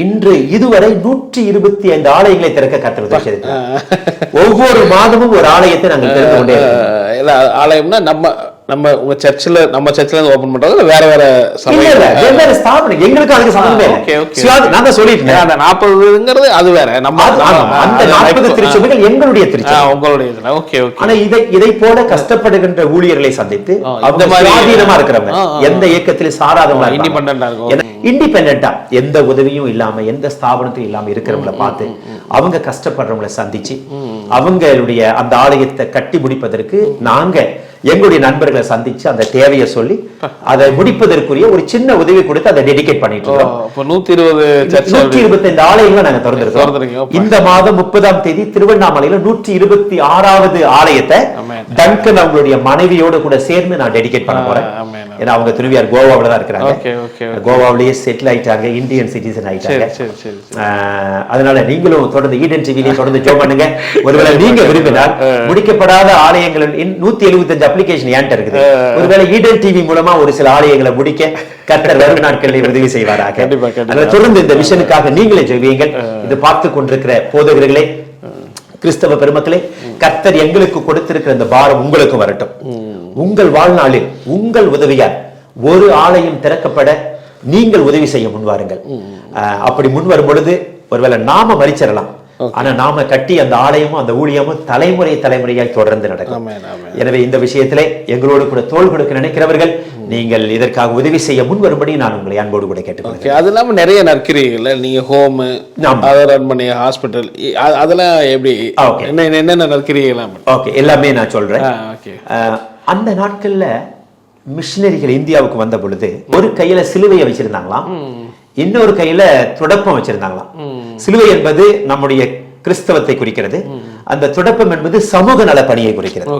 இன்று இதுவரை 125 ஆலயங்களை திறக்க கர்த்தர் உதவி செய்தார். ஒவ்வொரு மாதமும் ஒரு ஆலயத்தை நாங்கள் திறந்து கொண்டே இருக்கோம். ஆலயம்னா நம்ம உங்க சர்ச்சில் நம்ம சர்ச்சில் இருந்து ஓபன் பண்றது இல்ல வேற வேற வெவ்வேறு ஸ்தாபனம், எங்களுக்கு அதுக்கு சம்பந்தமே இல்லை. நான் தான் சொல்லிட்டேன், அந்த 40ங்கிறது அது வேற, நம்ம அந்த 40 திருச்சபைகள் எங்களுடைய திருச்சபை, உங்களுடைய இதுல. Okay okay. ஆனா இதை போல கஷ்டப்படுகின்ற ஊழியர்களை சந்தித்து அந்த சுயாதீனமா இருக்கிறவங்க, எந்த இயக்கத்திலும் சாராதவங்க, இண்டிபெண்டா எந்த உதவியும் இல்லாம எந்த ஸ்தாபனத்தையும் இல்லாம இருக்கிறவங்களை பார்த்து அவங்க கஷ்டப்படுறவங்களை சந்திச்சு அவங்களுடைய அந்த ஆலயத்தை கட்டி முடிப்பதற்கு நாங்க எங்களுடைய நண்பர்களை சந்திச்சு அந்த தேவையை சொல்லி அதை முடிப்பதற்குரிய ஒரு சின்ன உதவி கொடுத்து அதை டெடிகேட் பண்ணிட்டு இருக்கோம். 125 ஆலயங்களை நாங்க திறந்திருக்கோம். இந்த மாதம் 30ஆம் தேதி திருவண்ணாமலையில 126வது ஆலயத்தை டங்கன் அவங்களுடைய மனைவியோடு கூட சேர்ந்து நான் டெடிகேட் பண்ண போறேன். ஏன்னா அவங்க துணைவியார் கோவாவில தான் இருக்கிறாங்க, கோவாவிலேயே செட்டில் ஆயிட்டாங்க, இந்தியன் சிட்டிசன் ஆயிட்டாங்க. அதனால நீங்களும் தொடர்ந்து ஈடன் டிவிலையும் தொடர்ந்து ஜோ பண்ணுங்க. ஒருவேளை நீங்க விரும்பினால் முடிக்கப்படாத ஆலயங்கள் 175 அப்ளிகேஷன் ஏன்ட்ட இருக்குது, ஒருவேளை ஈடன் டிவி மூலமா ஒரு சில ஆலயங்களை முடிக்க கர்த்தர் வரும் நாட்களில் உதவி செய்வாராக. தொடர்ந்து இந்த மிஷனுக்காக நீங்களே ஜெபியுங்கள். இது பார்த்து கொண்டிருக்கிற போதகர்களே, கிறிஸ்தவ பெருமக்களே, கர்த்தர் எங்களுக்கு கொடுத்திருக்கிற இந்த பாரம் உங்களுக்கு வரட்டும். உங்கள் வாழ்நாளில் உங்கள் உதவியால் ஒரு ஆலயம் திறக்கப்பட நீங்கள் உதவி செய்ய முன்வாருங்கள். அப்படி முன்வரும் பொழுது ஒருவேளை நாம மரிச்சிடலாம், ஆனா நாம கட்டி அந்த ஆலயமும் அந்த ஊழியமும் தலைமுறையாய் தொடர்ந்து நடக்கும். எனவே இந்த விஷயத்திலே எங்களோடு கூட தோள் கொடுக்க நினைக்கிறவர்கள் நீங்கள் இதற்காக உதவி செய்ய முன் வரும்படி நான் உங்களை அன்போடு கூட கேட்டுக்கொள்கிறேன். அது இல்லாம நிறைய நற்கிரியைகள், நீங்க ஹோம் ரன் பண்ணி ஹாஸ்பிட்டல், அதெல்லாம் எப்படி என்னென்ன நற்கிரியைகள்? ஓகே, எல்லாமே நான் சொல்றேன். அந்த நாட்கள்ல மிஷினரிகள் இந்தியாவுக்கு வந்த பொழுது ஒரு கையில சிலுவையை வச்சிருந்தாங்களாம், இன்னொரு கையில துடப்பம் வச்சிருந்தாங்களாம். சிலுவை என்பது நம்முடைய கிறிஸ்தவத்தை குறிக்கிறது, அந்த துடப்பம் என்பது சமூக நல பணியை குறிக்கிறது,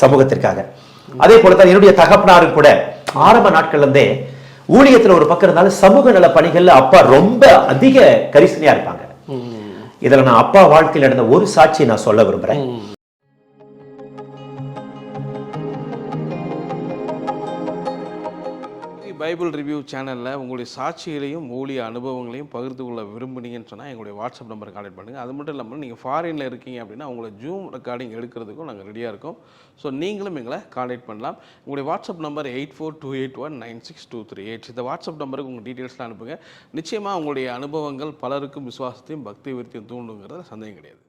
சமூகத்திற்காக. அதே போலதான் என்னுடைய தகப்பனாரும் கூட ஆரம்ப நாட்கள்ல இருந்தே ஊழியத்துல ஒரு பக்கம் இருந்தாலும் சமூக நல பணிகள்ல அப்பா ரொம்ப அதிக கரிசனையா இருப்பாங்க. இதுல நான் அப்பா வாழ்க்கையில் நடந்த ஒரு சாட்சியை நான் சொல்ல விரும்புறேன். பைபிள் ரிவ்யூ சேனலில் உங்களுடைய சாட்சிகளையும் ஊழிய அனுபவங்களையும் பகிர்ந்து கொள்ள விரும்புனீங்கன்னு சொன்னால் எங்களுடைய வாட்ஸ்அப் நம்பரை கான்டெக்ட் பண்ணுங்கள். அது மட்டும் இல்லாமல் நீங்கள் ஃபாரினில் இருக்கீங்க அப்படின்னா உங்களை ஜூம் ரெக்கார்டிங் எடுக்கிறதுக்கும் நாங்கள் ரெடியாக இருக்கோம். ஸோ நீங்களும் எங்களை கான்டெக்ட் பண்ணலாம். உங்களுடைய வாட்ஸ்அப் நம்பர் 8428196238. இந்த வாட்ஸ்அப் நம்பருக்கு உங்கள் டீட்டெயில்ஸ்லாம் அனுப்புங்க. நிச்சயமாக உங்களுடைய அனுபவங்கள் பலருக்கும் விசுவாசத்தையும் பக்தி விருத்தியும் தூண்டுங்கிறத சந்தேகம் கிடையாது.